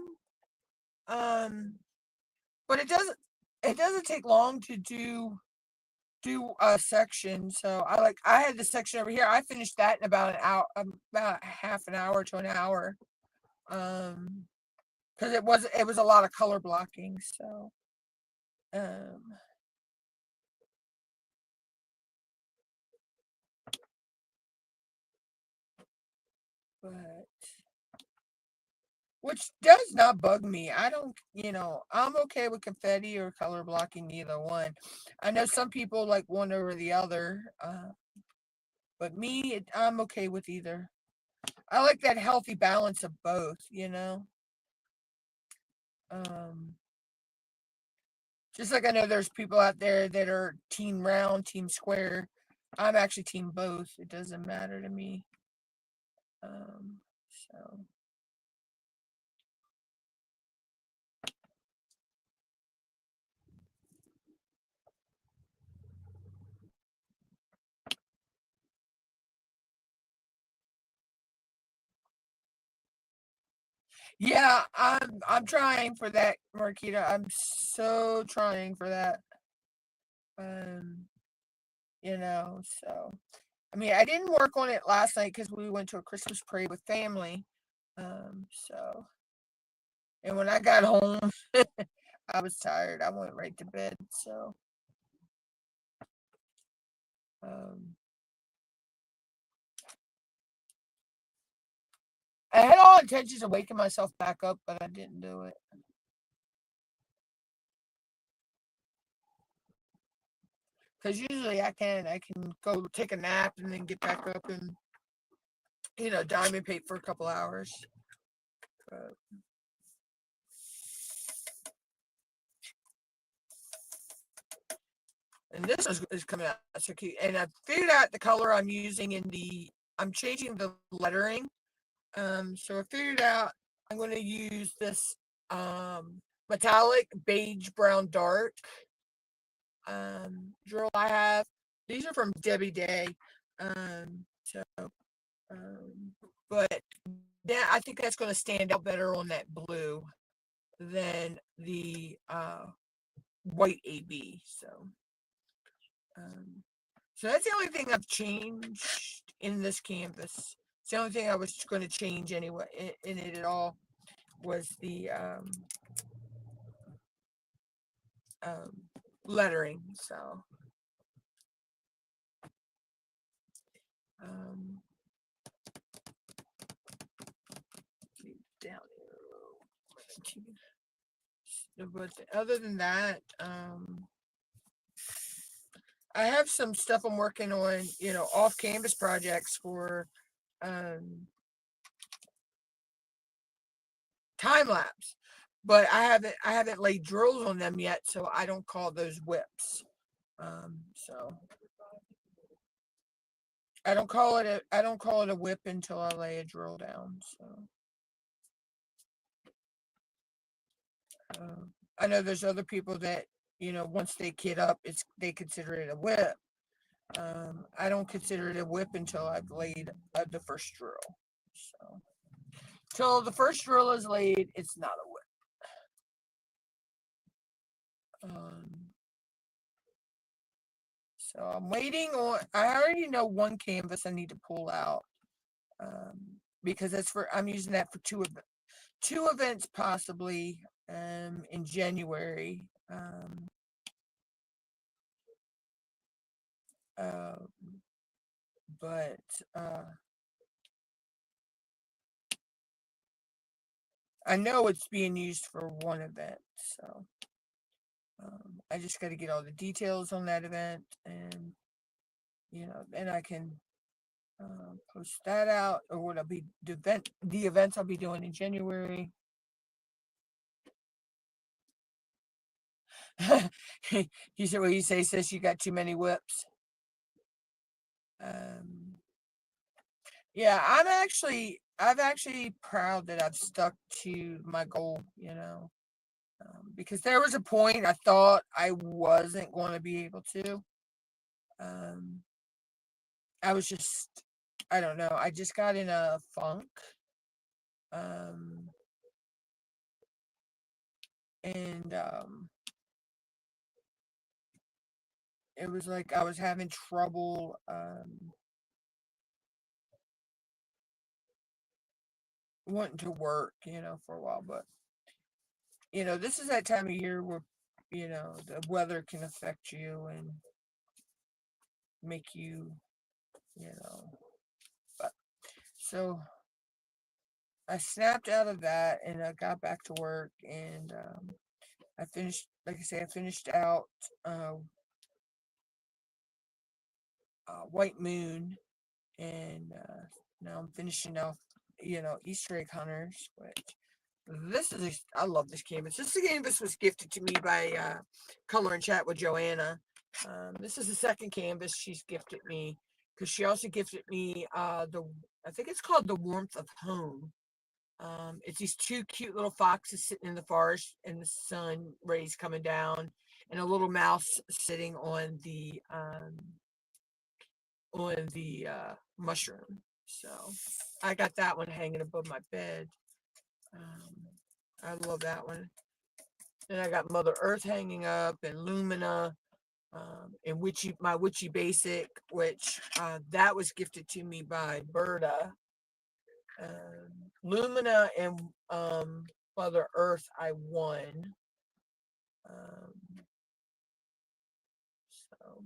S1: Um, but it doesn't take long to do a section. So I had the section over here. I finished that in about an hour, about half an hour to an hour. Um, because it was a lot of color blocking. So um, but which does not bug me. I don't, I'm okay with confetti or color blocking, either one. I know some people like one over the other, but I'm okay with either. I like that healthy balance of both. Um, just like I know there's people out there that are team round, team square. I'm actually team both. It doesn't matter to me. So yeah, I'm trying for that, Marquita. I'm so trying for that. Um, so I mean, I didn't work on it last night because we went to a Christmas parade with family. So and when I got home, I was tired. I went right to bed. So um, I had all intentions of waking myself back up, but I didn't do it. Because usually I can go take a nap and then get back up and diamond paint for a couple hours. But and this is coming out so cute. And I figured out the color I'm using I'm changing the lettering. So I figured out I'm going to use this metallic beige brown dark drill I have. These are from Debbie Day. So but I think that's going to stand out better on that blue than the white AB. Um, so that's the only thing I've changed in this canvas. It's the only thing I was going to change anyway in it at all was the um, lettering. So um, down But other than that, I have some stuff I'm working on, off canvas projects for time lapse, but I haven't laid drills on them yet, so I don't call those whips. So I don't call it a whip until I lay a drill down. So I know there's other people that once they kit up, they consider it a whip. I don't consider it a whip until I've laid the first drill. So till the first drill is laid, it's not a whip. So I'm waiting on. I already know one canvas I need to pull out, because I'm using that for two events possibly in January. But I know it's being used for one event, so I just got to get all the details on that event, and then I can post that out, or what I'll be the events I'll be doing in January. He said, "What you say, sis? You got too many whips." Yeah, I'm actually proud that I've stuck to my goal. Because there was a point I thought I wasn't going to be able to. Um, I was just, I don't know. I just got in a funk. Um, and it was like I was having trouble wanting to work, for a while. But, this is that time of year where, the weather can affect you and make you, but so I snapped out of that and I got back to work, and I finished, like I say, I finished out White Moon, and now I'm finishing off, Easter egg hunters. Which I love this canvas. This canvas was gifted to me by Color and Chat with Joanna. This is the second canvas she's gifted me, because she also gifted me I think it's called The Warmth of Home. It's these two cute little foxes sitting in the forest, and the sun rays coming down, and a little mouse sitting on the mushroom. So I got that one hanging above my bed. I love that one. Then I got Mother Earth hanging up, and Lumina, and my Witchy Basic, which that was gifted to me by Berta. Lumina and Mother Earth I won. So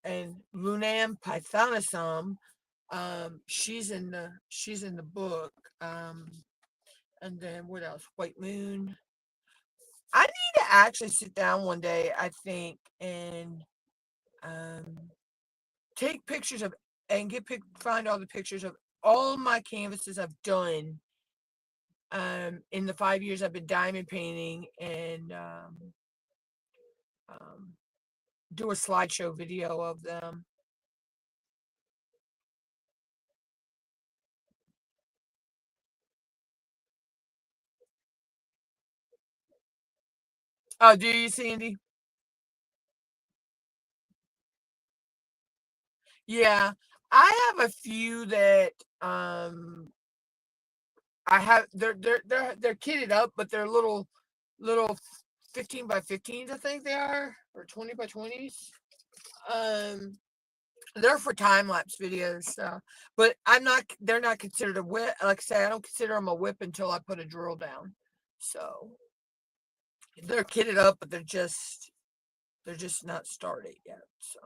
S1: and Lunam Pythonisum, she's in the book. And then what else? White Moon. I need to actually sit down one day, I think, and take pictures of and find all the pictures of all my canvases I've done in the 5 years I've been diamond painting, and do a slideshow video of them. Oh, do you, Sandy? Yeah, I have a few that I have. They're kitted up, but they're little 15 by 15s, I think they are, or 20 by 20s. They're for time lapse videos, but they're not considered a whip. Like I say, I don't consider them a whip until I put a drill down. So they're kitted up, but they're just not started yet. So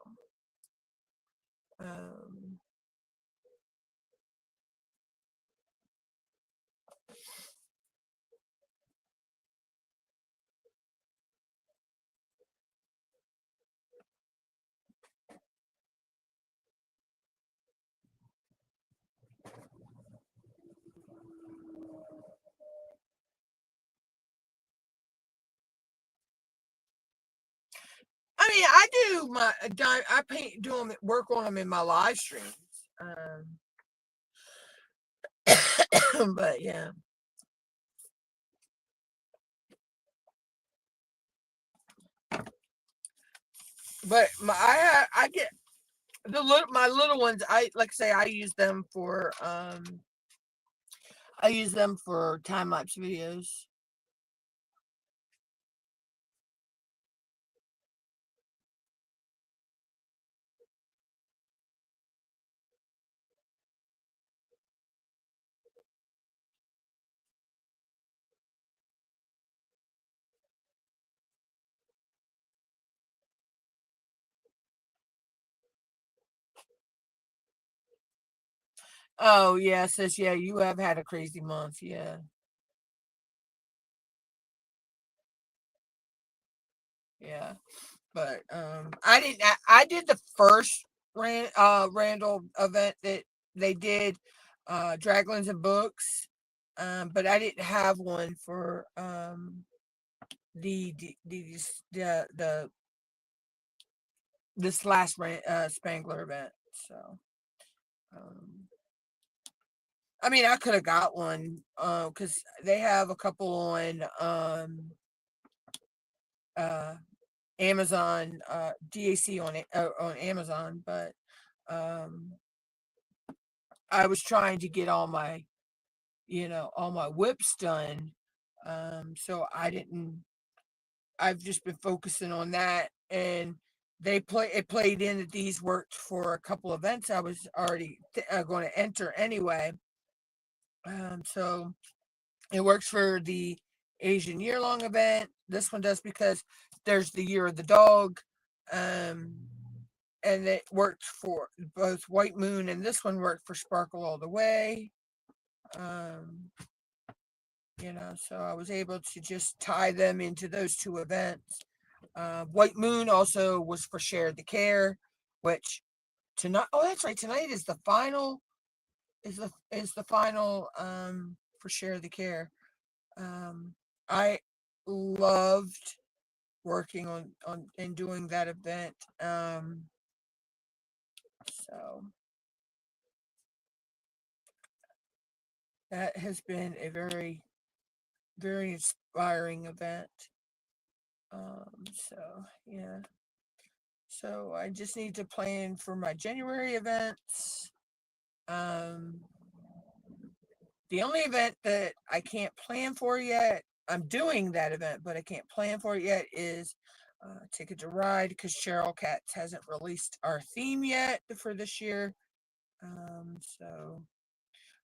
S1: do I paint, do them, work on them in my live streams. But yeah. But I get my little ones. I like I say I use them for time lapse videos. Oh yeah, sis. Yeah, you have had a crazy month. Yeah, yeah. But I didn't. I did the first Randall event that they did, Draglins and Books. But I didn't have one for the this last Spangler event. So um, I mean, I could have got one because they have a couple on uh Amazon, DAC on Amazon, but um I was trying to get all my whips done. So I've just been focusing on that, and it played in that these worked for a couple events I was already going to enter anyway. So it works for the Asian year-long event. This one does because there's the Year of the Dog. Um, and it worked for both White Moon, and this one worked for Sparkle All the Way. Um, so I was able to just tie them into those two events. White Moon also was for Share the Care, which tonight. Oh, that's right. Tonight is the final. Is the final for Share the Care. I loved working on and doing that event. So that has been a very, very inspiring event. So yeah. So I just need to plan for my January events. Um, the only event that I can't plan for yet, I'm doing that event, but I can't plan for it yet, is Ticket to Ride, because Cheryl Katz hasn't released our theme yet for this year. So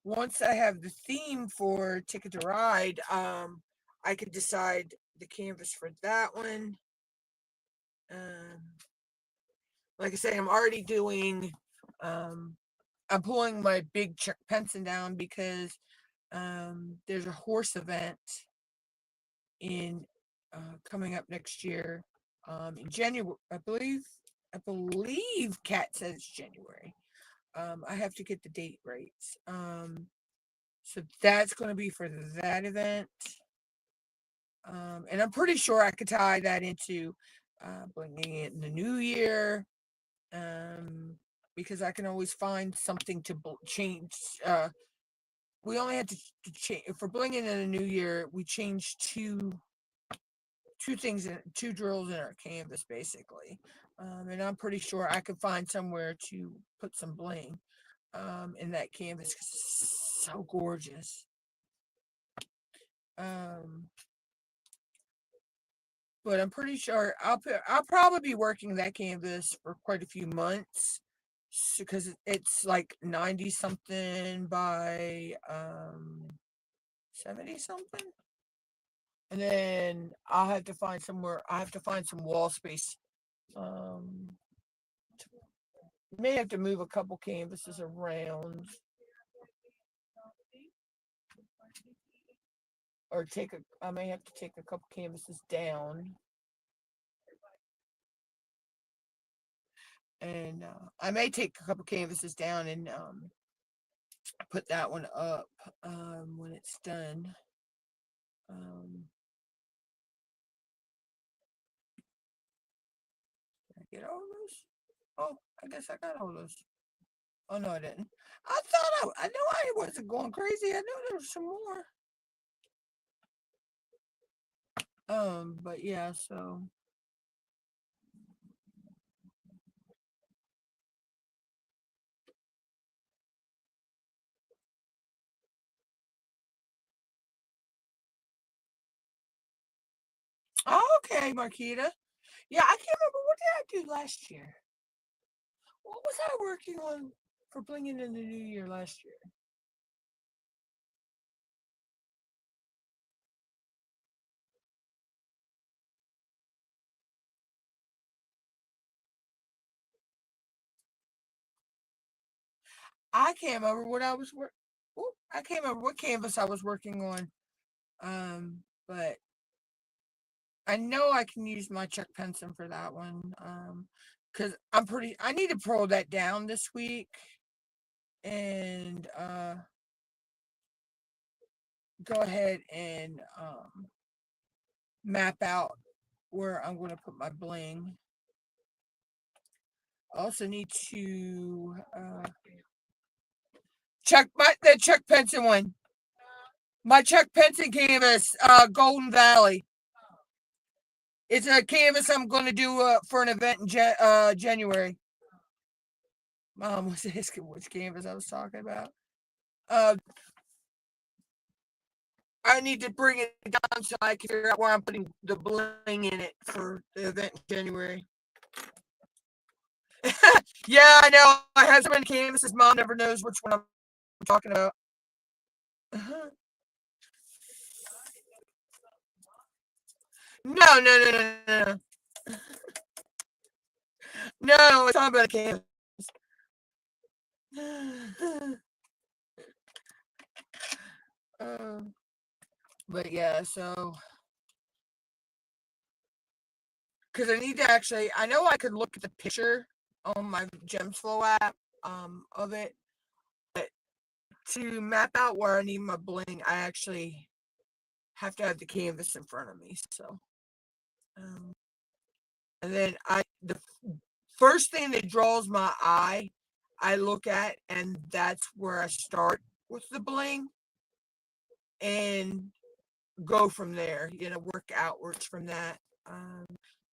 S1: once I have the theme for Ticket to Ride, I could decide the canvas for that one. Like I say, I'm already doing. I'm pulling my big Chuck Penson down because there's a horse event in coming up next year in January. I believe Kat says January. I have to get the date right. So that's going to be for that event. And I'm pretty sure I could tie that into bringing it in the new year, because I can always find something to change. We only had to change for bringing in a new year. We changed two drills in our canvas basically, and I'm pretty sure I could find somewhere to put some bling in that canvas because it's so gorgeous. Um, but I'm pretty sure I'll probably be working that canvas for quite a few months because it's like 90 something by 70 something. And then I'll have to find somewhere. I have to find some wall space. Um, may have to move a couple canvases around, or I may have to take a couple canvases down, and I may take a couple canvases down and put that one up when it's done. get all those? Oh, I guess I got all those. Oh no, I didn't. I thought I know I wasn't going crazy. I knew there was some more. But yeah, so oh, okay, Marquita. Yeah, I can't remember what did I do last year. What was I working on for blinging in the new year last year? I can't remember what I was work. I can't remember what canvas I was working on. But I know I can use my Chuck Penson for that one. Because I need to pull that down this week and go ahead and map out where I'm going to put my bling. I also need to check the Chuck Penson one. My Chuck Penson canvas, Golden Valley. It's a canvas I'm going to do for an event in January. Mom was asking which canvas I was talking about. I need to bring it down so I can figure out where I'm putting the bling in it for the event in January. Yeah, I know. I have so many canvases. Mom never knows which one I'm talking about. Uh-huh. No, no, no, no, no, no. It's talking about a canvas. uh, but yeah, so because I need to actually, I know I could look at the picture on my GemsFlow app of it, but to map out where I need my bling, I actually have to have the canvas in front of me. So, um, and then the first thing that draws my eye, I look at, and that's where I start with the bling and go from there. Work outwards from that.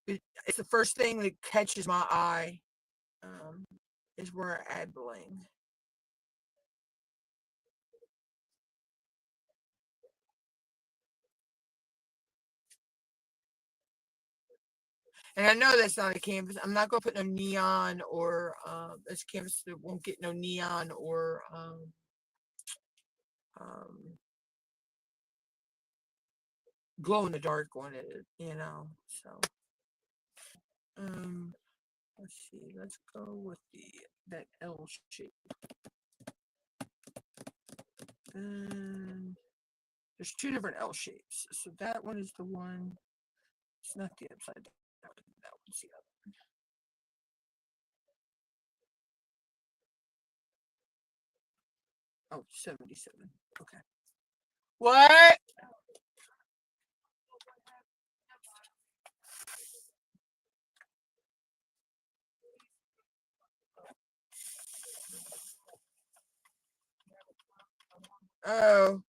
S1: It's the first thing that catches my eye. Um, is where I add bling. And I know that's not a canvas. I'm not going to put no neon or this canvas that won't get no neon or um, glow in the dark on it. So um, let's see. Let's go with that L shape. And there's two different L shapes. So that one is the one. It's not the upside down. That one's the other. Oh, 77. Okay. What? Oh.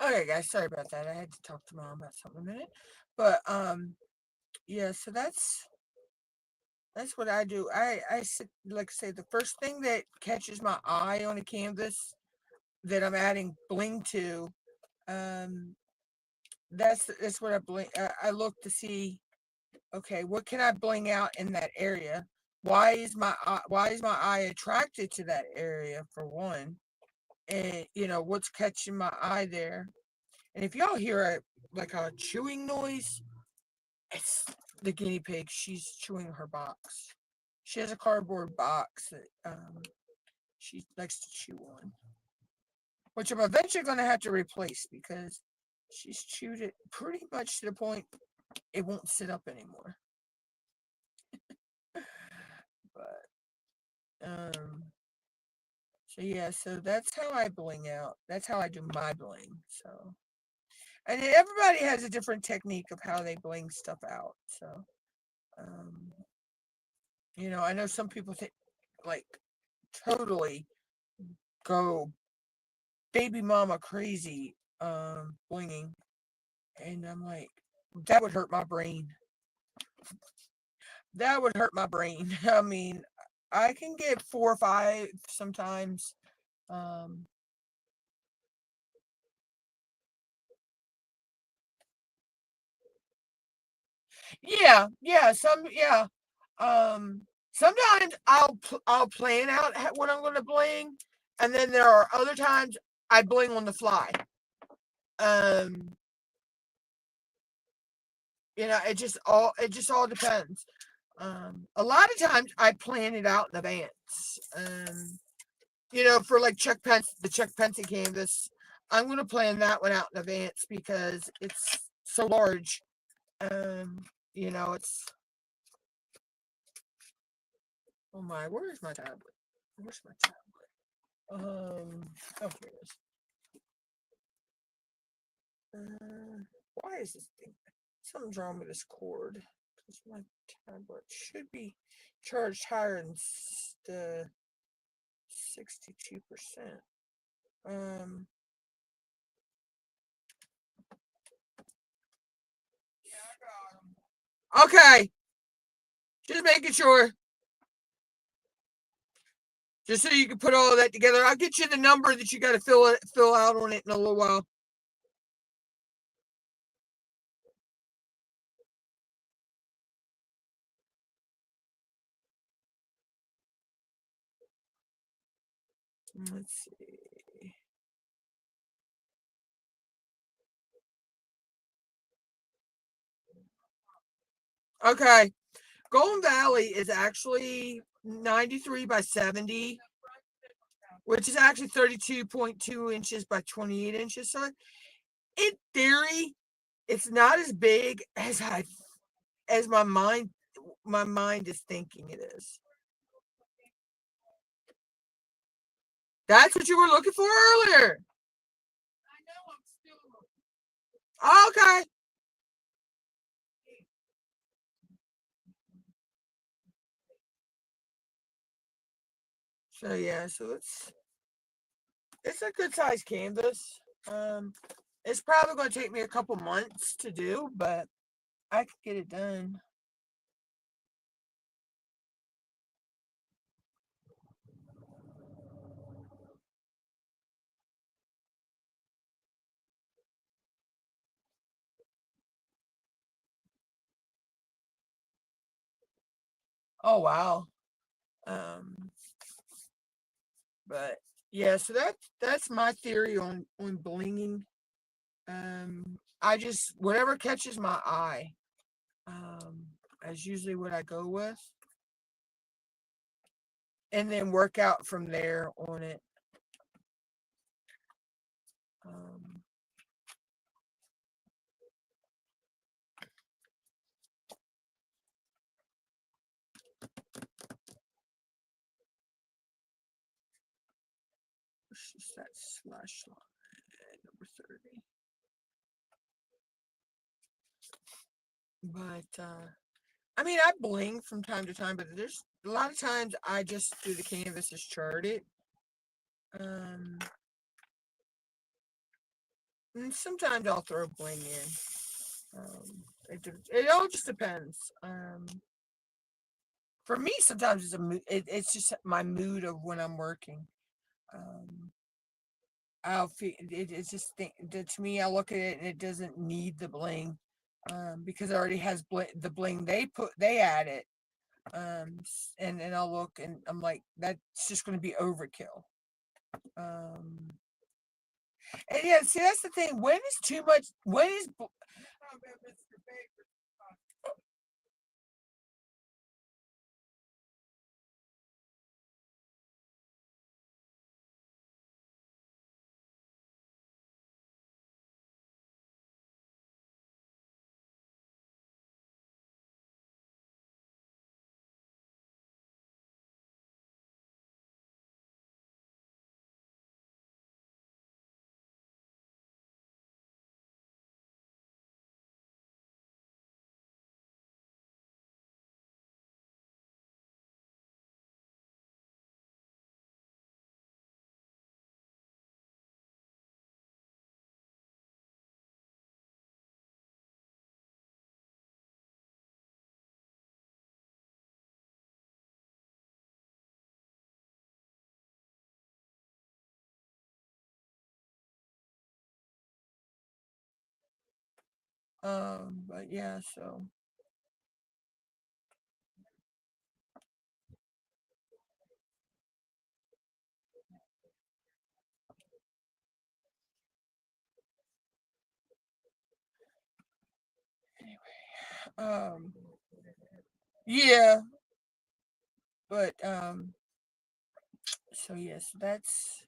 S1: Okay, guys, sorry about that. I had to talk to mom about something a minute. But yeah, so that's what I do. Like I say, the first thing that catches my eye on a canvas that I'm adding bling to, um, that's what I bling. I look to see, okay, what can I bling out in that area? Why is my eye attracted to that area for one? And what's catching my eye there? And if y'all hear a chewing noise, it's the guinea pig. She's chewing her box. She has a cardboard box that she likes to chew on, which I'm eventually going to have to replace because she's chewed it pretty much to the point it won't sit up anymore. But so yeah, so that's how I bling out. That's how I do my bling. So, and everybody has a different technique of how they bling stuff out. So, um, I know some people think like totally go baby mama crazy blinging, and I'm like, that would hurt my brain. That would hurt my brain. I mean, I can get 4 or 5 sometimes. Um, yeah. Sometimes I'll plan out what I'm going to bling, and then there are other times I bling on the fly. Um, it just all depends. A lot of times I plan it out in advance. For like the Chuck Pencil canvas, I'm going to plan that one out in advance because it's so large. Um, it's oh my, where is my tablet? Where's my tablet? Oh, here it is. Why is this thing? Something's wrong with this cord. Because my tablet should be charged higher than the 62%. Um, okay, just making sure. Just so you can put all of that together. I'll get you the number that you got to fill out on it in a little while. Let's see. Okay. Golden Valley is actually 93 by 70, which is actually 32.2 inches by 28 inches. So in theory, it's not as big as my mind is thinking it is. That's what you were looking for earlier. Okay. So yeah, so it's a good size canvas. It's probably going to take me a couple months to do, but I could get it done. Oh wow. Um, but yeah, so that's my theory on blinging. I just whatever catches my eye, um, is usually what I go with, and then work out from there on it. Um, what's just that slash line number 30. But I mean, I bling from time to time, but there's a lot of times I just do the canvas as charted. Um, And sometimes I'll throw bling in. It all just depends. For me, sometimes it's a mood. It's just my mood of when I'm working. Um, I'll feel it's just to me. I look at it and it doesn't need the bling, because it already has the bling they added. And I'll look and I'm like, that's just going to be overkill. Um, and yeah, see, that's the thing. When is too much? When is but yeah, so um, yeah, but so yes, that's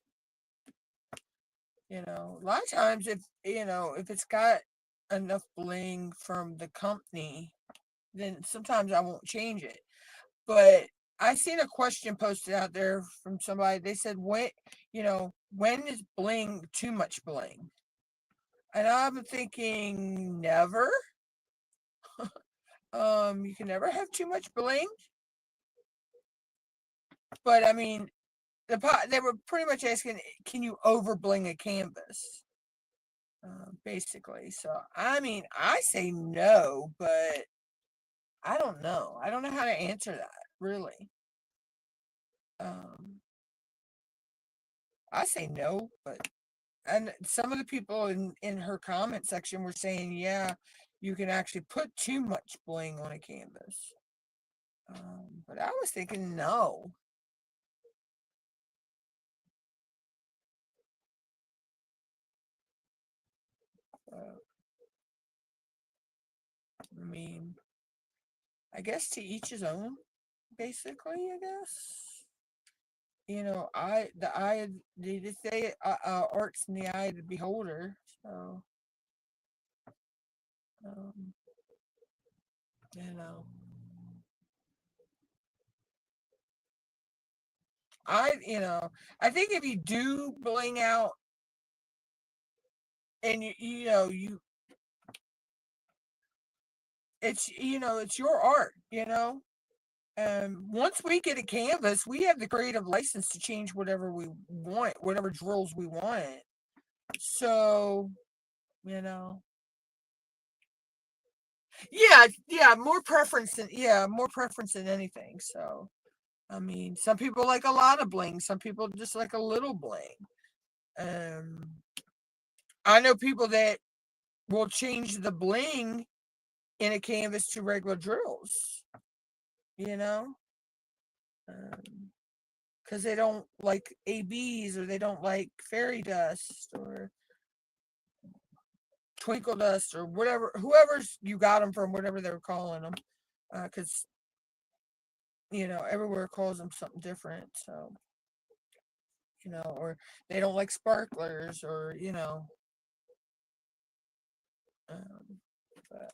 S1: a lot of times if it's got enough bling from the company, then sometimes I won't change it. But I seen a question posted out there from somebody. They said, when is bling too much bling? And I'm thinking never. You can never have too much bling. But I mean, they were pretty much asking, can you over bling a canvas? Basically. So I mean, I say no, but I don't know. I don't know how to answer that really. Um, I say no, but and some of the people in her comment section were saying, yeah, you can actually put too much bling on a canvas. But I was thinking no. Uh, I mean, I guess to each his own. Basically, I guess. The eye. They just say art's in the eye of the beholder. So, um, you know, you know, I think if you do bling out and it's your art. Once we get a canvas, we have the creative license to change whatever we want, whatever drills we want. So, you know, yeah, more preference than anything. So, I mean, some people like a lot of bling, some people just like a little bling. Um, I know people that will change the bling in a canvas to regular drills. You know, because they don't like ABs or they don't like fairy dust or twinkle dust or whatever, whoever's you got them from, whatever they were calling them, because everywhere calls them something different. So or they don't like sparklers or um, but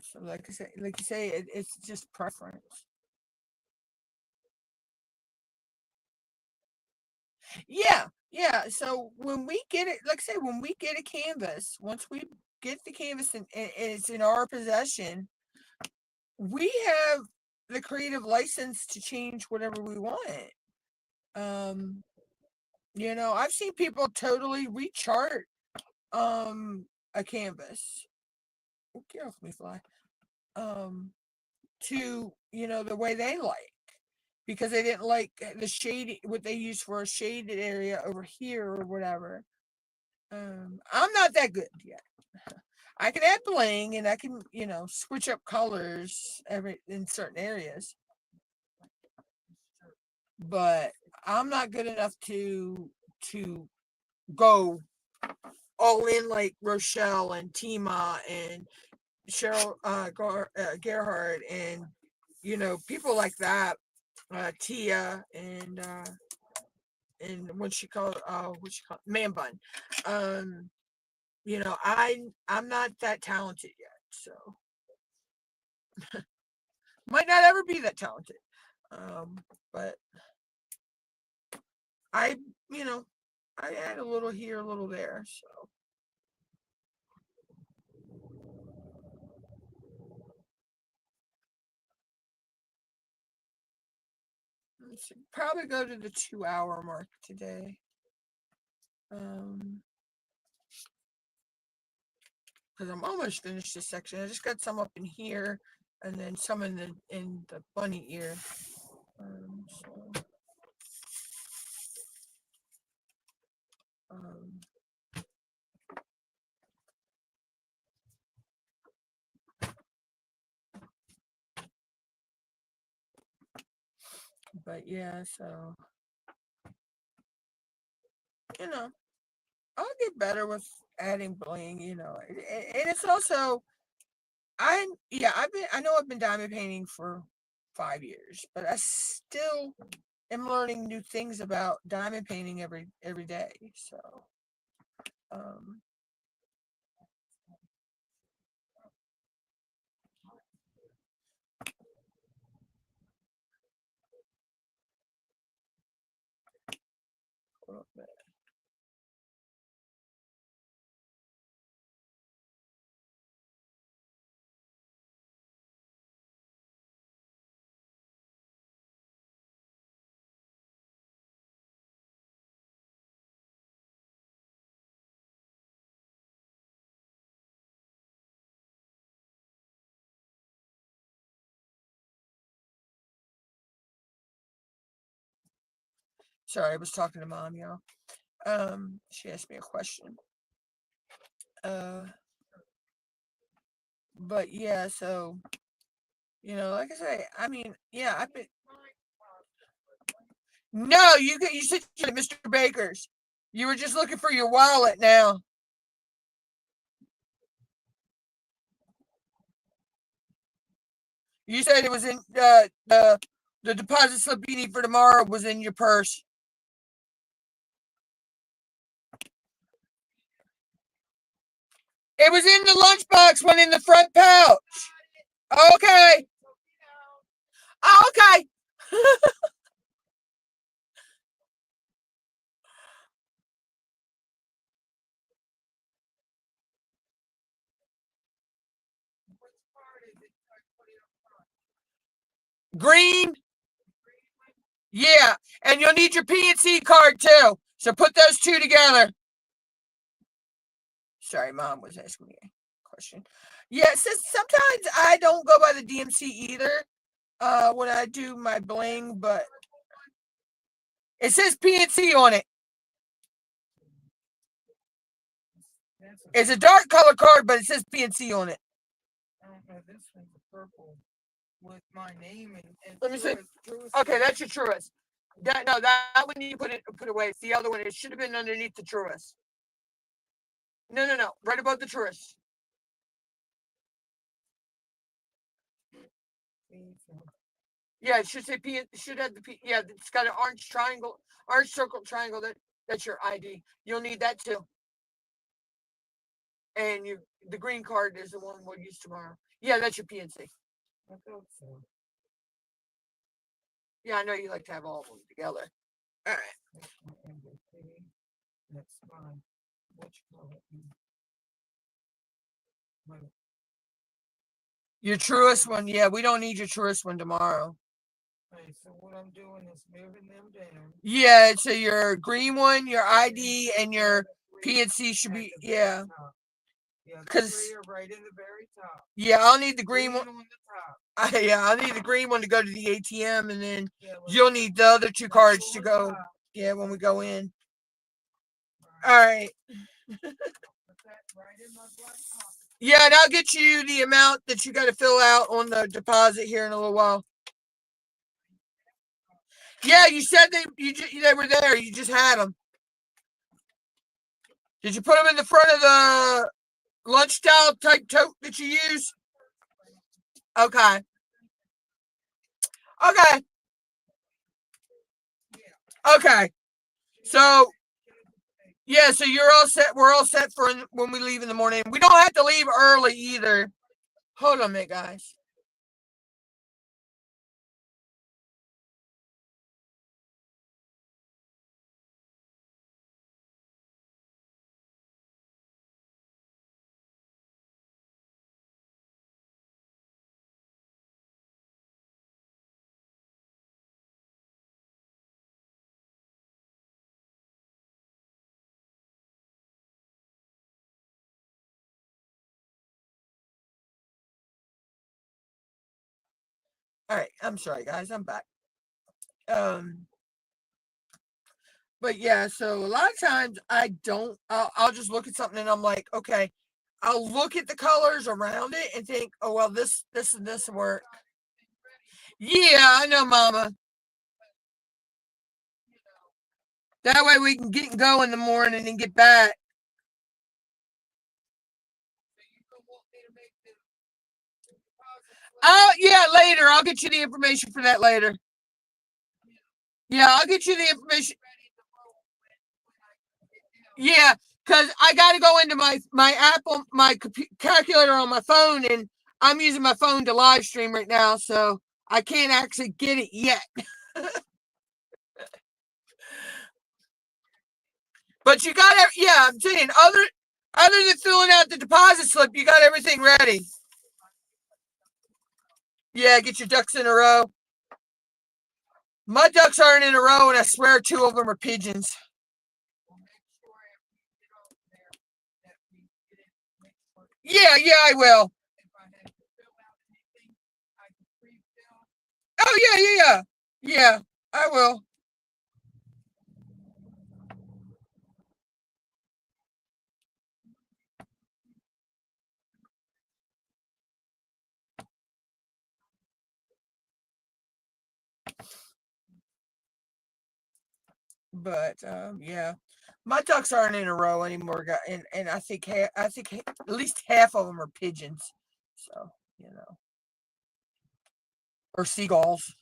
S1: so like you say, it's just preference. Yeah, yeah. So when we get it, like I say, when we get a canvas, once we get the canvas and it's in our possession, we have the creative license to change whatever we want. Um, I've seen people totally rechart a canvas. Oh, get off me, fly. Um, to the way they like, because they didn't like the shade, what they use for a shaded area over here or whatever. I'm not that good yet. I can add bling and I can, switch up colors in certain areas, but I'm not good enough to go all in like Rochelle and Tima and Cheryl Gerhardt and people like that, Tia and what she called Man Bun. Um, I'm not that talented yet, so might not ever be that talented. But I you know I add a little here, a little there. So probably go to the 2 hour mark today. Um, because I'm almost finished this section. I just got some up in here, and then some in the bunny ear. So, um, but yeah, so you know, I'll get better with adding bling. And it's also I know I've been diamond painting for 5 years, but I still am learning new things about diamond painting every day. So, um, sorry, I was talking to mom, y'all. She asked me a question. Uh, but yeah, so like I say, I mean, yeah, I've been. No, you said you're at Mr. Baker's. You were just looking for your wallet now. You said it was in the deposit slip you need for tomorrow was in your purse. It was in the lunchbox, one in the front pouch. Okay. Oh, okay. Green. Yeah. And you'll need your PNC card too. So put those two together. Sorry, mom was asking me a question. Yeah, sometimes I don't go by the DMC either when I do my bling, but it says PNC on it. It's a dark color card, but it says PNC on it.
S2: I don't know. This one's a purple with my name and
S1: Let me see. Okay, that's your Truist. That one you put away. It's the other one. It should have been underneath the Truist. No. Right above the Truist. Yeah, it should say P. It should have the P. Yeah, it's got an orange triangle, orange circle triangle. That's your ID. You'll need that too. And the green card is the one we'll use tomorrow. Yeah, that's your PNC.
S2: I thought so.
S1: Yeah, I know you like to have all of them together. All right.
S2: That's fine. Which color? But
S1: Your truest one, yeah, we don't need your truest one tomorrow.
S2: okay, so what I'm doing is moving them down.
S1: Yeah, so your green one, your ID, and
S2: The
S1: your
S2: other three
S1: PNC should
S2: at
S1: be,
S2: the very
S1: yeah.
S2: top. Yeah, the
S1: Because,
S2: three are right in the very top.
S1: yeah, I'll need the green
S2: Green
S1: one.
S2: on the top.
S1: Yeah, I'll need the green one to go to the ATM, and then
S2: Yeah,
S1: you'll need the other two cards to
S2: on
S1: go,
S2: top.
S1: yeah, when we go in.
S2: All
S1: All
S2: right.
S1: right.
S2: Put that right in my black pocket.
S1: Yeah, and I'll get you the amount that you got to fill out on the deposit here in a little while. Yeah, you said they were there. You just had them. Did you put them in the front of the lunch style type tote that you use? Okay. Okay. Okay. So yeah, so you're all set. We're all set for when we leave in the morning. We don't have to leave early either. Hold on a minute, guys. All right, I'm sorry, guys. I'm back. Um, but yeah, so a lot of times I don't. I'll just look at something and I'm like, okay. I'll look at the colors around it and think, oh well, this, and this work. Yeah, I know, Mama. That way we can get and go in the morning and get back. Oh yeah, later. I'll get you the information for that later. Yeah, I'll get you the information. Yeah, because I got to go into my Apple calculator on my phone, and I'm using my phone to live stream right now, so I can't actually get it yet. But you got it. Yeah, I'm saying other than filling out the deposit slip, you got everything ready. Yeah, get your ducks in a row. My ducks aren't in a row, and I swear two of them are pigeons. Yeah, I will. Oh yeah. Yeah, I will. But yeah, my ducks aren't in a row anymore, and I think at least half of them are pigeons. So or seagulls.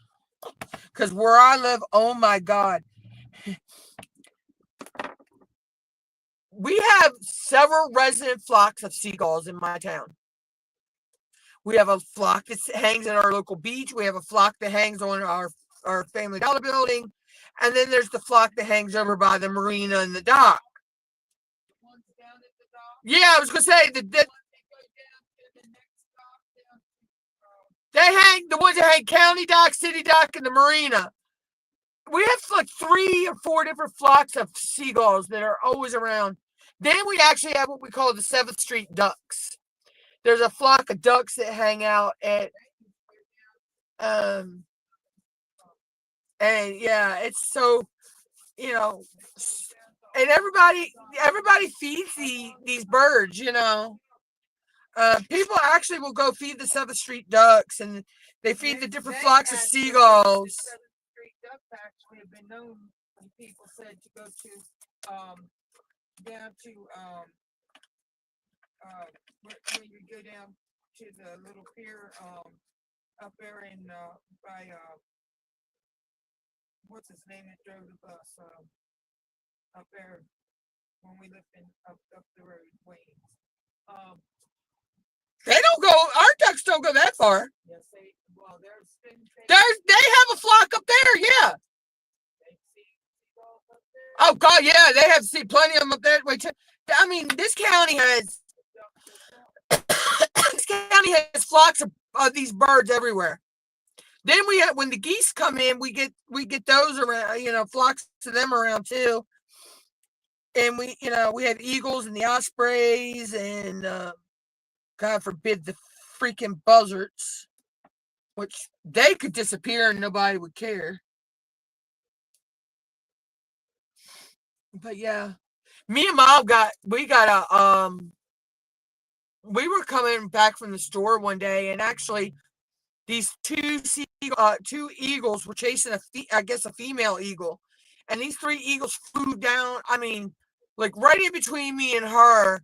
S1: Because where I live, oh my God, we have several resident flocks of seagulls in my town. We have a flock that hangs in our local beach. We have a flock that hangs on our family dollar building. And then there's the flock that hangs over by the marina and the dock. Yeah, I was going to say that they hang, the ones that hang county dock, city dock, and the marina. We have like 3 or 4 different flocks of seagulls that are always around. Then we actually have what we call the 7th Street ducks. There's a flock of ducks that hang out at um and yeah, it's so you know and everybody feeds these birds. People actually will go feed the 7th Street ducks, and they feed the different flocks of seagulls.
S2: The 7th Street ducks actually have been known, people said, to go to down to when you go down to the little pier up there in by what's his name that drove the bus up there when we lived in up the road Wayne's.
S1: They don't go. Our ducks don't go that far.
S2: Yes, well,
S1: they have a flock up there. Yeah. Oh God, yeah, they have seen plenty of them up there. I mean, this county has Billings County has flocks of these birds everywhere. Then we have, when the geese come in, we get those around, flocks of them around too. And we have eagles and the ospreys and God forbid the freaking buzzards, which they could disappear and nobody would care. But yeah, me and Mom we were coming back from the store one day, and actually these two eagles were chasing a female eagle, and these three eagles flew down. I mean, like right in between me and her.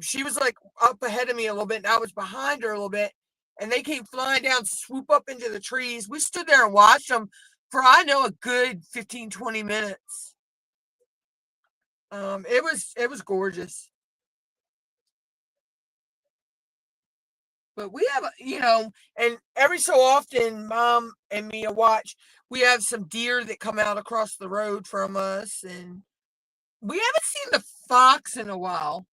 S1: She was like up ahead of me a little bit, and I was behind her a little bit, and they came flying down, swoop up into the trees. We stood there and watched them for, I know, a good 15-20 minutes. It was gorgeous. But we have, and every so often, Mom and me watch. We have some deer that come out across the road from us, and we haven't seen the fox in a while.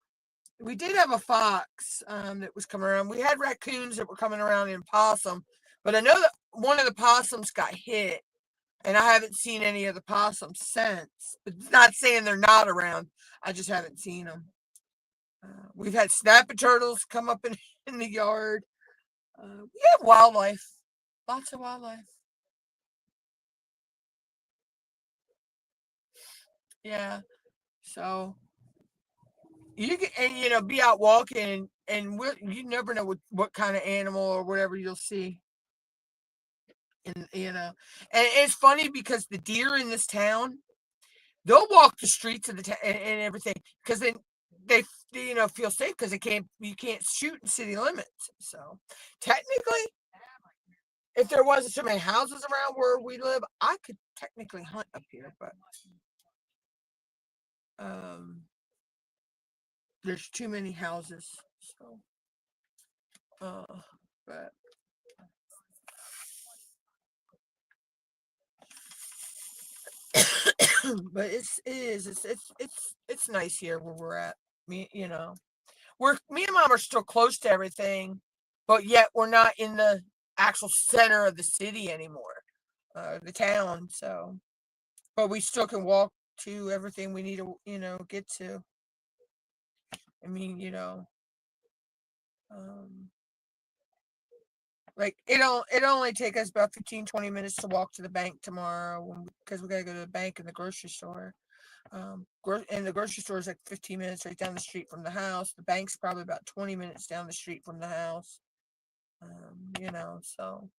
S1: We did have a fox that was coming around. We had raccoons that were coming around and possum, but I know that one of the possums got hit, and I haven't seen any of the possums since. But it's not saying they're not around. I just haven't seen them. We've had snapping turtles come up in the yard. We have wildlife, lots of wildlife. Yeah. So you can, and be out walking, and you never know what kind of animal or whatever you'll see. And and it's funny because the deer in this town, they'll walk the streets of the town and everything, because then they feel safe because you can't shoot in city limits. So technically, if there wasn't so many houses around where we live, I could technically hunt up here, but um, there's too many houses. So, uh, but but it's nice here where we're at. Me and Mom are still close to everything, but yet we're not in the actual center of the city anymore, the town. So, but we still can walk to everything we need to, get to. I mean, um, like it'll only take us about 15-20 minutes to walk to the bank tomorrow, because we gotta go to the bank and the grocery store. And the grocery store is like 15 minutes right down the street from the house. The bank's probably about 20 minutes down the street from the house. So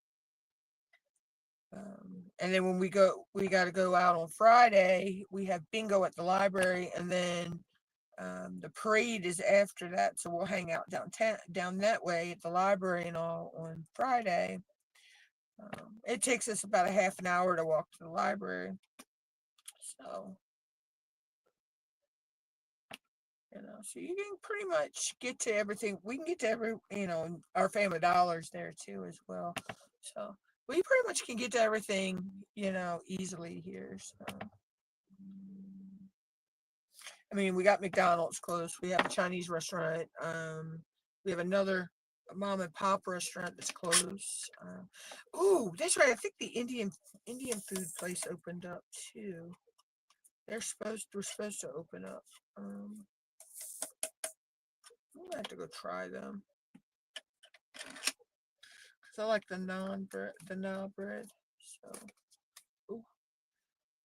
S1: and then when we got to go out on Friday. We have bingo at the library, and then the parade is after that, so we'll hang out downtown, down that way at the library and all on Friday. It takes us about a half an hour to walk to the library, so so you can pretty much get to everything. We can get to our Family Dollars there too as well. So we pretty much can get to everything, easily here. So I mean, we got McDonald's close. We have a Chinese restaurant. We have another mom and pop restaurant that's closed. Oh, that's right. I think the Indian food place opened up too. We're supposed to open up. I'm gonna have to go try them, because I like the naan bread. So, ooh,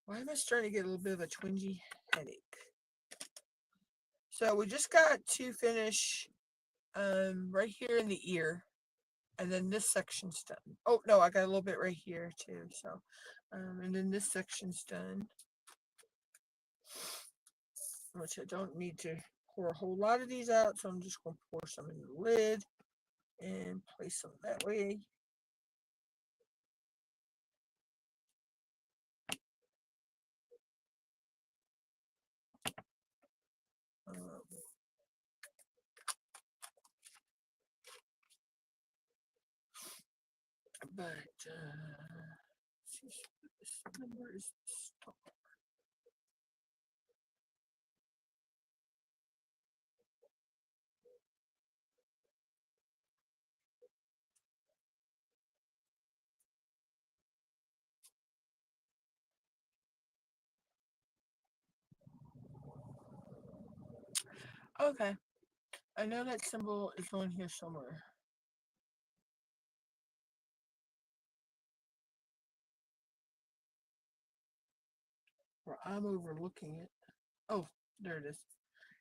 S1: why am I starting to get a little bit of a twingy headache? So we just got to finish right here in the ear, and then this section's done. Oh no, I got a little bit right here too. So, and then this section's done, which I don't need to pour a whole lot of these out, so I'm just gonna pour some in the lid and place them that way. Um, but this number is Okay. I know that symbol is on here somewhere. Or I'm overlooking it. Oh, there it is.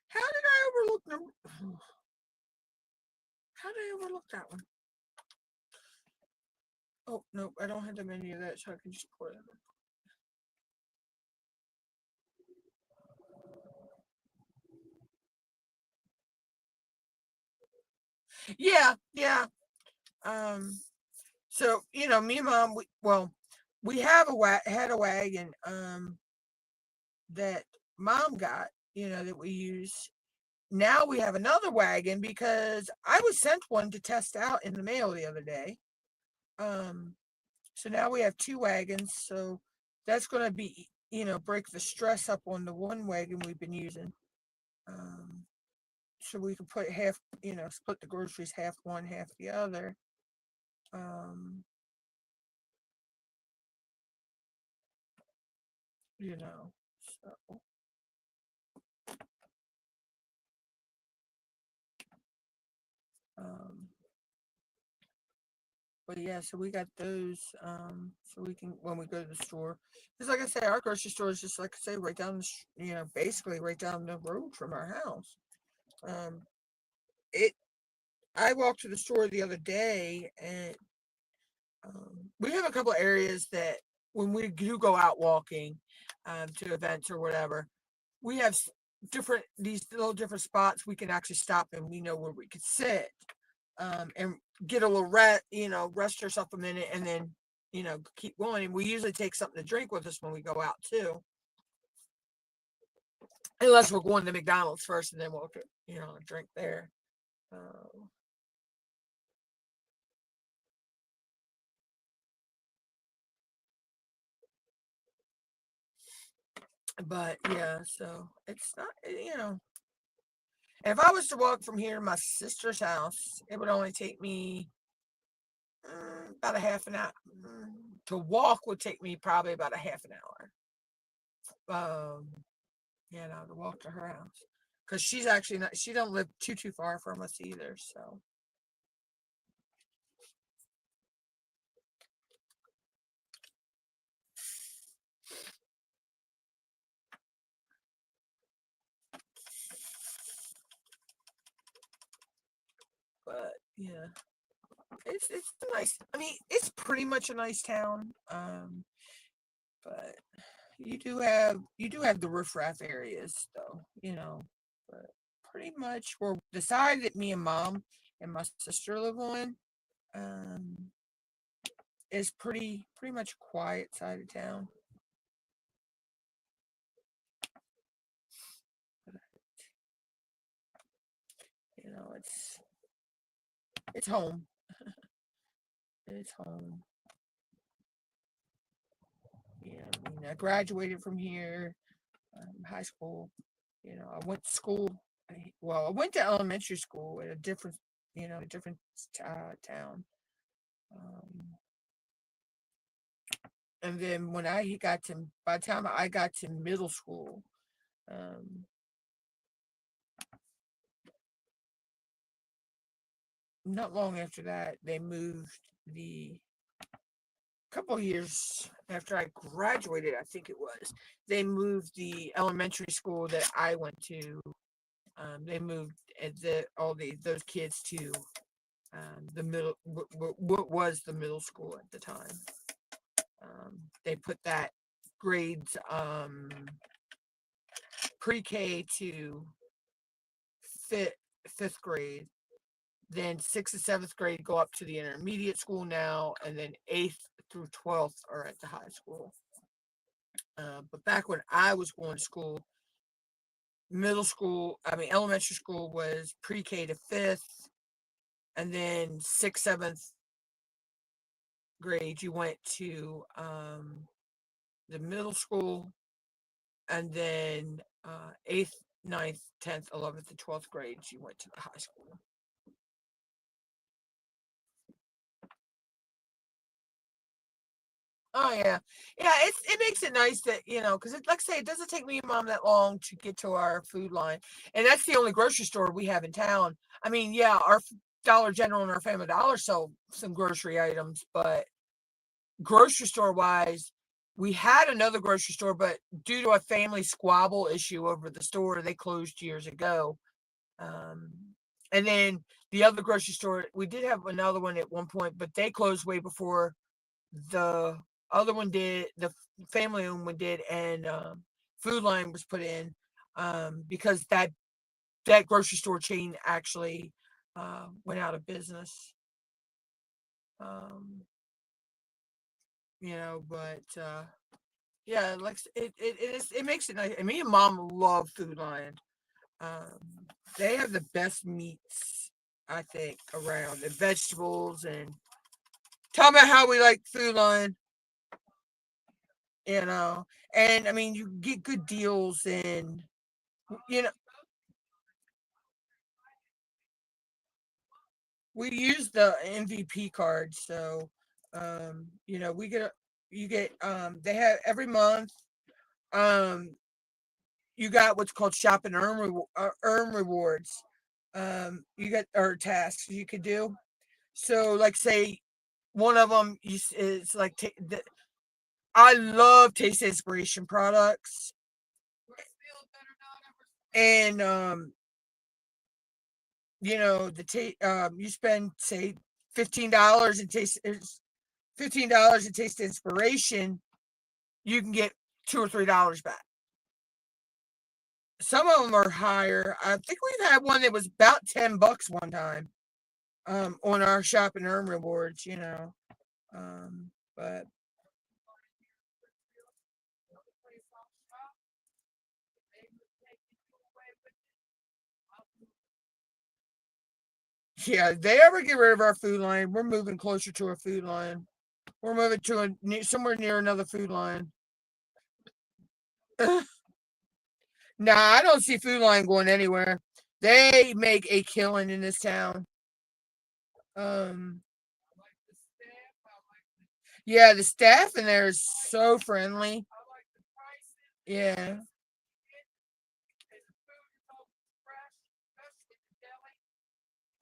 S1: How did I overlook number? How did I overlook that one? Oh, nope, I don't have the menu of that, so I can just pour it in. Yeah, yeah. Um, so me and mom, we have had a wagon, that mom got, that we use. Now we have another wagon because I was sent one to test out in the mail the other day. Um, so now we have two wagons. So that's going to be, break the stress up on the one wagon we've been using. Um, so we can put half, split the groceries half one, half the other. Um, so um, but yeah, so we got those, so we can when we go to the store. Because like I say, our grocery store is just like I say, right down basically right down the road from our house. Um, it. I walked to the store the other day, and we have a couple of areas that when we do go out walking, to events or whatever, we have different these little different spots we can actually stop, and we know where we could sit, and get a little rest yourself a minute, and then keep going. And we usually take something to drink with us when we go out too, unless we're going to McDonald's first, and then we'll drink there. Uh, but yeah, so it's not, if I was to walk from here to my sister's house, it would only take me about a half an hour. To walk would take me probably about a half an hour. To walk to her house, because she's actually not. She don't live too far from us either. So, but yeah, it's nice. I mean, it's pretty much a nice town. But you do have the riffraff areas though. But pretty much where the side that me and mom and my sister live on, um, is pretty much quiet side of town. But, it's home. It's home. Yeah, I mean, I graduated from here, high school. I went to school. I went to elementary school at a different town. Um, and then by the time I got to middle school, um, not long after that, they moved the couple of years after I graduated, I think it was, they moved the elementary school that I went to. They moved those kids to, the middle, what was the middle school at the time. They put that grades, pre-K to fifth fifth grade. Then sixth and seventh grade go up to the intermediate school now, and then eighth through 12th are at the high school. But back when I was going to school, elementary school was pre-K to fifth, and then sixth, seventh grade you went to, the middle school, and then eighth, ninth, 10th, 11th, and 12th grades you went to the high school. Oh yeah, yeah. It makes it nice that because like I say, it doesn't take me and mom that long to get to our food line, and that's the only grocery store we have in town. I mean, yeah, our Dollar General and our Family Dollar sell some grocery items, but grocery store wise, we had another grocery store, but due to a family squabble issue over the store, they closed years ago. Um, and then the other grocery store, we did have another one at one point, but they closed way before the other one did, the family owned one did, and Food Line was put in because that grocery store chain actually went out of business. Um, but yeah, like it makes it nice. And me and mom love Food Line. Um, they have the best meats I think around, and vegetables, and talk about how we like Food Line. you know. And I mean, you get good deals, and you know, we use the MVP card, so we get you get they have every month. Um, you got what's called shop and earn rewards. You get or tasks you could do. So, like, say one of them is like I love Taste Inspiration products, and you spend say $15 in $15 in Taste Inspiration, you can get $2 or $3 back. Some of them are higher. I think we've had one that was about $10 one time. On our shop and earn rewards, but yeah, if they ever get rid of our Food Line, we're moving closer to a Food Line. We're moving to somewhere near another Food Line. Nah, I don't see Food Line going anywhere. They make a killing in this town. Um, yeah, the staff in there is so friendly. Yeah.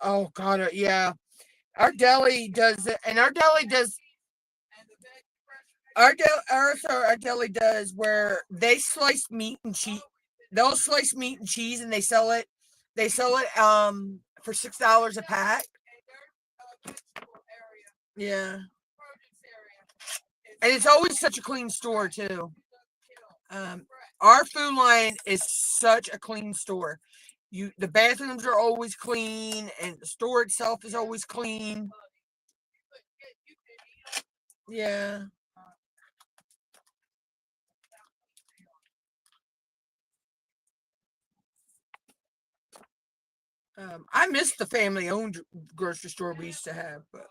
S1: Oh God, yeah. Our deli does it, and our deli does where they slice meat and cheese. They'll slice meat and cheese, and they sell it. They sell it for $6 a pack. Yeah, and it's always such a clean store too. Um, our Food Line is such a clean store. The bathrooms are always clean, and the store itself is always clean. Yeah. I miss the family owned grocery store we used to have, but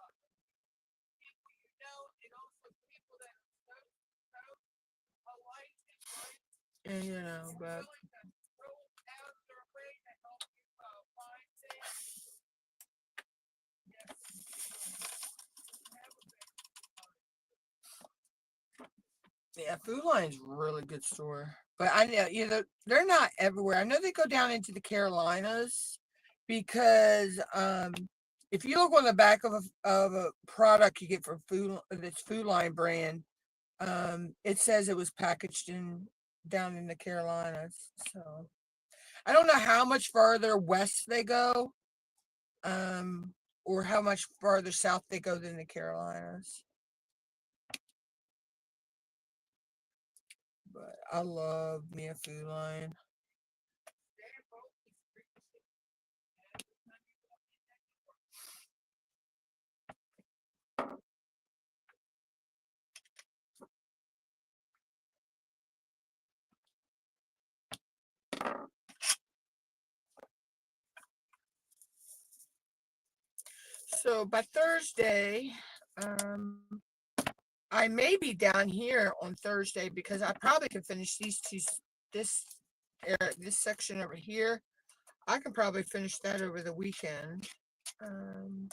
S1: but yeah, Food Line's a really good store. But I know they're not everywhere. I know they go down into the Carolinas because if you look on the back of a product you get from this Food Line brand, it says it was packaged in down in the Carolinas. So I don't know how much farther west they go, um, or how much farther south they go than the Carolinas. But I love me a Food Line. So by Thursday, um, I may be down here on Thursday because I probably can finish this this section over here. I can probably finish that over the weekend. Um,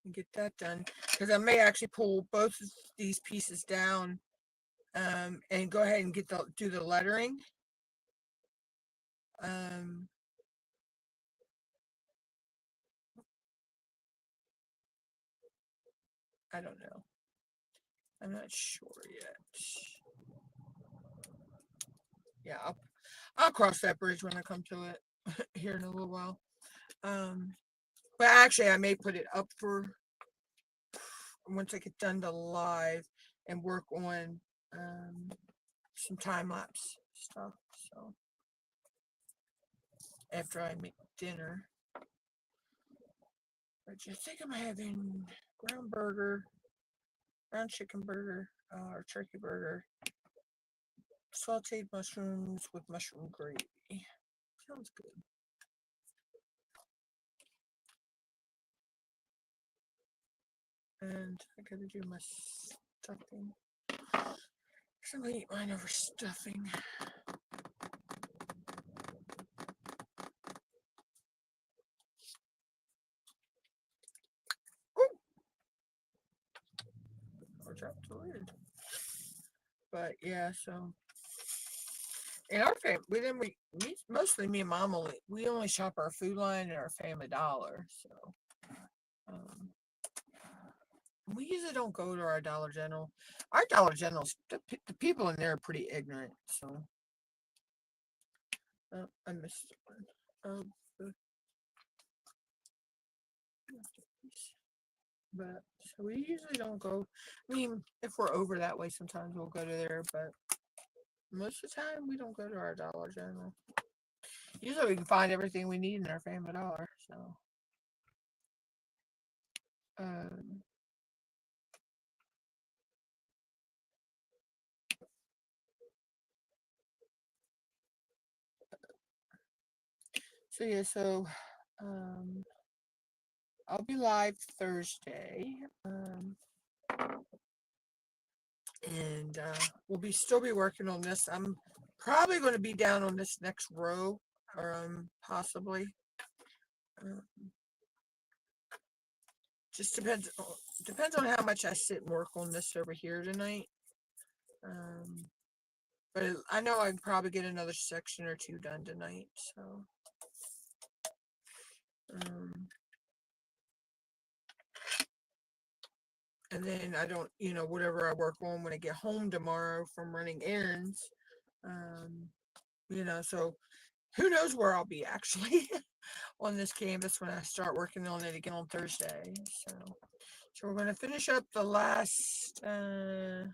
S1: and get that done. Because I may actually pull both of these pieces down and go ahead and do the lettering. I don't know. I'm not sure yet. Yeah, I'll cross that bridge when I come to it here in a little while. But actually, I may put it up for once I get done to live and work on some time lapse stuff. So after I make dinner, I just think I'm having ground chicken burger, or turkey burger, sauteed mushrooms with mushroom gravy. Sounds good. And I gotta do my stuffing. I'm gonna eat mine over stuffing. Or dropped the lid. But yeah, so in our family, mostly me and Mom we only shop our food line at our Family Dollar. So we usually don't go to our Dollar General. Our Dollar Generals, the people in there are pretty ignorant. So I missed one. But so we usually don't go. I mean, if we're over that way, sometimes we'll go to there, but most of the time we don't go to our Dollar General. Usually we can find everything we need in our Family Dollar. So, um, so yeah, so I'll be live Thursday. And we'll still be working on this. I'm probably going to be down on this next row, or possibly. Just depends on how much I sit and work on this over here tonight. But I know I can probably get another section or two done tonight. So, and then I don't, whatever I work on when I get home tomorrow from running errands, so who knows where I'll be actually on this canvas when I start working on it again on Thursday. So we're going to finish up the last the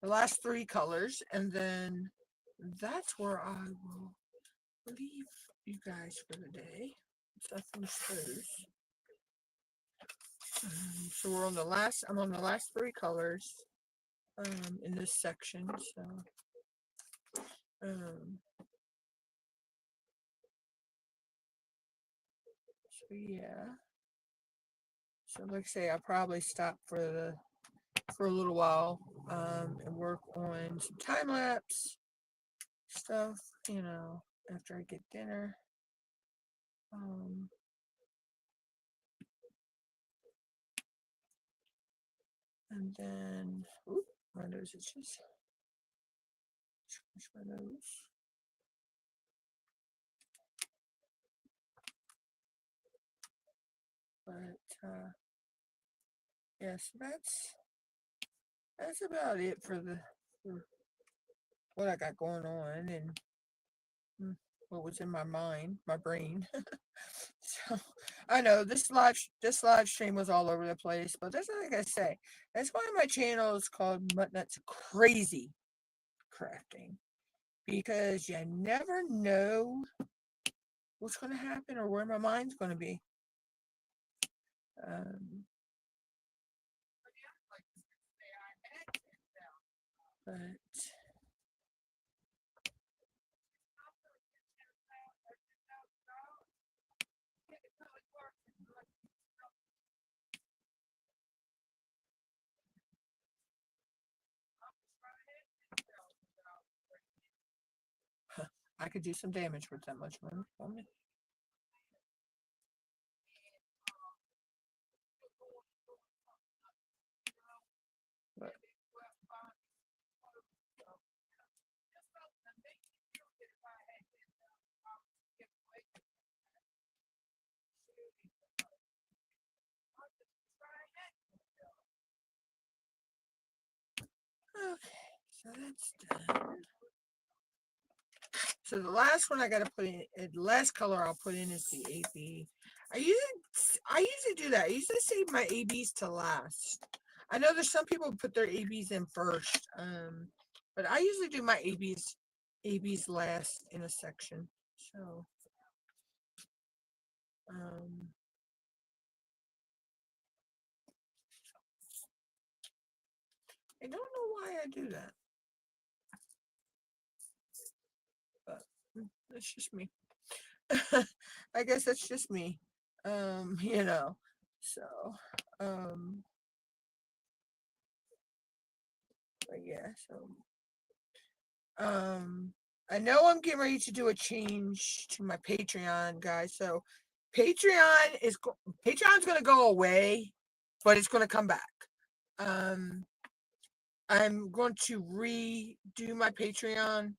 S1: last three colors, and then that's where I will leave you guys for the day. So I finish those. So I'm on the last three colors in this section. So yeah. So like I say, I'll probably stop for a little while and work on some time lapse stuff, after I get dinner. And then, my nose itches. Scratch my nose. But yes, that's about it for what I got going on and what was in my brain. So I know this live stream was all over the place, but that's like I say. That's why my channel is called MUTTNUTT'S Crazy Crafting, because you never know what's going to happen or where my mind's going to be. But I could do some damage with that much money. So that's done. So the last one I got to put in, the last color I'll put in is the AB. I usually do that. I usually save my ABs to last. I know there's some people who put their ABs in first, but I usually do my ABs last in a section. So, I don't know why I do that, but that's just me. I guess that's just me. You know, so, but yeah, so, I know I'm getting ready to do a change to my Patreon, guys. So, Patreon's going to go away, but it's going to come back. I'm going to redo my Patreon.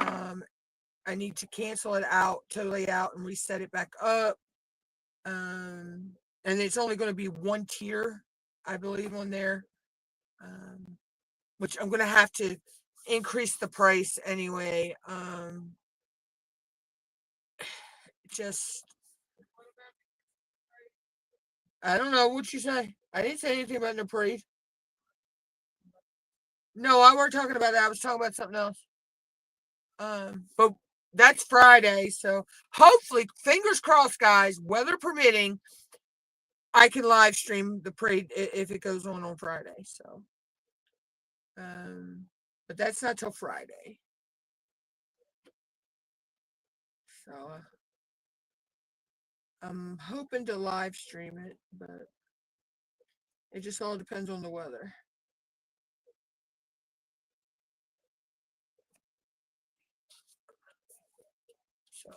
S1: I need to cancel it out, totally out, and reset it back up. And it's only going to be one tier, I believe, on there. Which I'm going to have to increase the price anyway. Just, I don't know what you say. I didn't say anything about the parade. No, I weren't talking about that. I was talking about something else. But that's Friday, so hopefully, fingers crossed, guys, weather permitting, I can live stream the parade if it goes on Friday. So, but that's not till Friday. So, I'm hoping to live stream it, but it just all depends on the weather. So,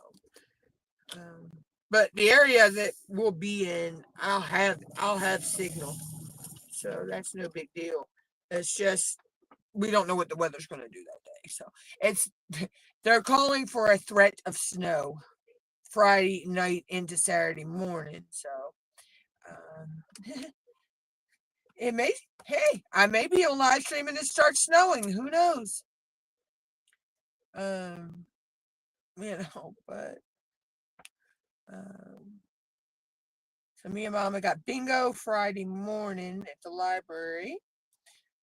S1: but the area that we'll be in, I'll have signal, so that's no big deal. It's just we don't know what the weather's going to do that day. So it's they're calling for a threat of snow Friday night into Saturday morning. So it may. Hey, I may be on live stream and it starts snowing. Who knows? But so me and Mama got bingo Friday morning at the library.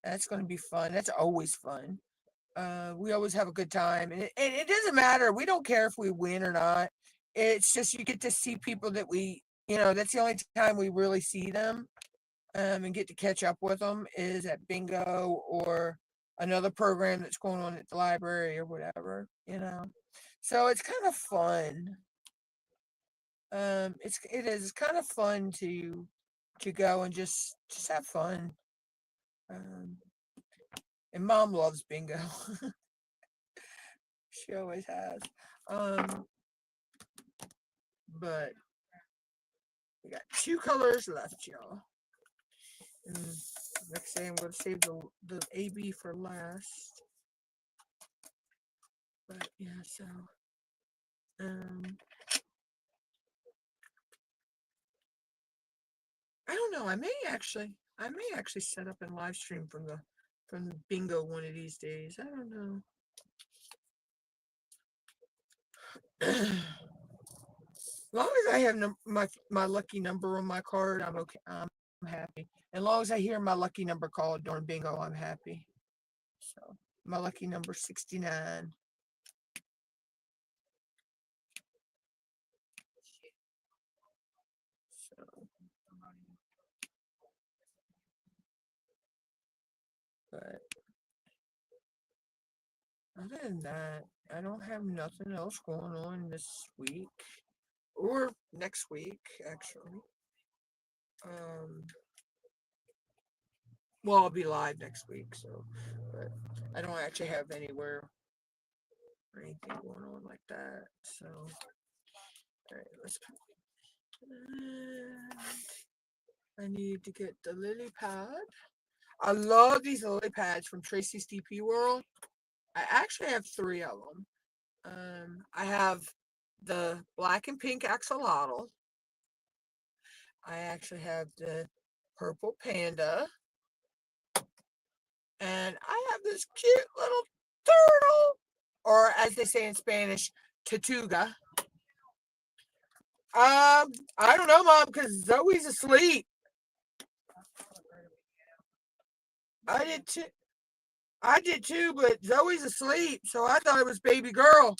S1: That's going to be fun. That's always fun. We always have a good time, and it doesn't matter. We don't care if we win or not. It's just you get to see people that that's the only time we really see them, and get to catch up with them is at bingo or another program that's going on at the library or whatever. So it's kind of fun. It's kind of fun to go and just have fun. And Mom loves bingo. She always has. But we got 2 colors left, y'all. And like I say, I'm going to save the AB for last. But yeah, so I don't know. I may actually set up and live stream from the bingo one of these days. I don't know. As long as I have my lucky number on my card, I'm okay. I'm happy. As long as I hear my lucky number called during bingo, I'm happy. So my lucky number 69. So, but other than that, I don't have nothing else going on this week or next week, actually. Well, I'll be live next week, so, but I don't actually have anywhere or anything going on like that. So, all right, let's. I need to get the lily pad. I love these lily pads from Tracy's DP World. I actually have 3 of them. I have the black and pink axolotl. I actually have the purple panda. And I have this cute little turtle, or as they say in Spanish, tortuga. I don't know, Mom, because Zoe's asleep. I did too. I did too, but Zoe's asleep, so I thought it was baby girl.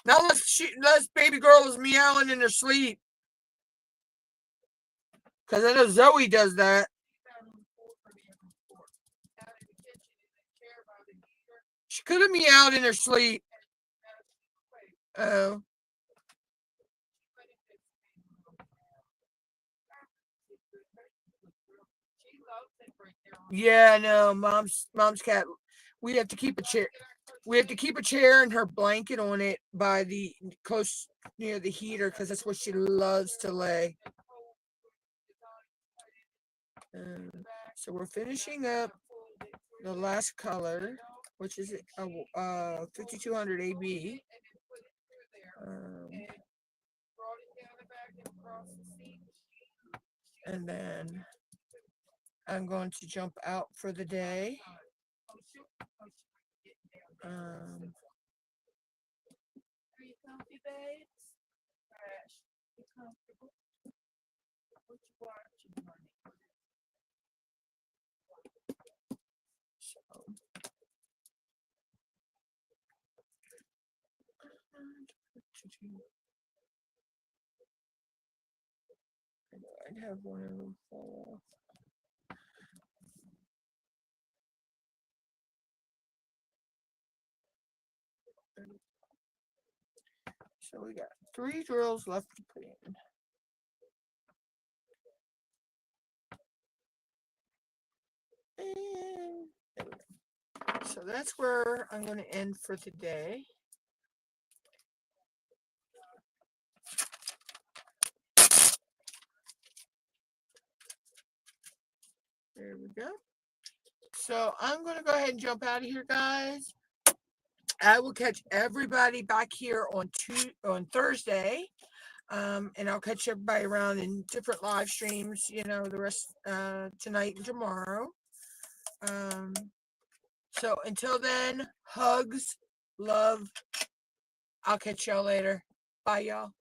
S1: Now unless baby girl is meowing in her sleep, because I know Zoe does that. She could have meowed in her sleep. Oh. Yeah, no, mom's cat. We have to keep a chair. We have to keep a chair and her blanket on it by the close near the heater because that's where she loves to lay. Um, so we're finishing up the last color, which is 5200 AB. And then I'm going to jump out for the day. Um, so, I'd have one of them fall off. So we got 3 drills left to put in. And there we go. So that's where I'm going to end for today. There we go. So I'm going to go ahead and jump out of here, guys. I will catch everybody back here on Thursday. And I'll catch everybody around in different live streams, the rest tonight and tomorrow. So until then, hugs, love. I'll catch y'all later. Bye, y'all.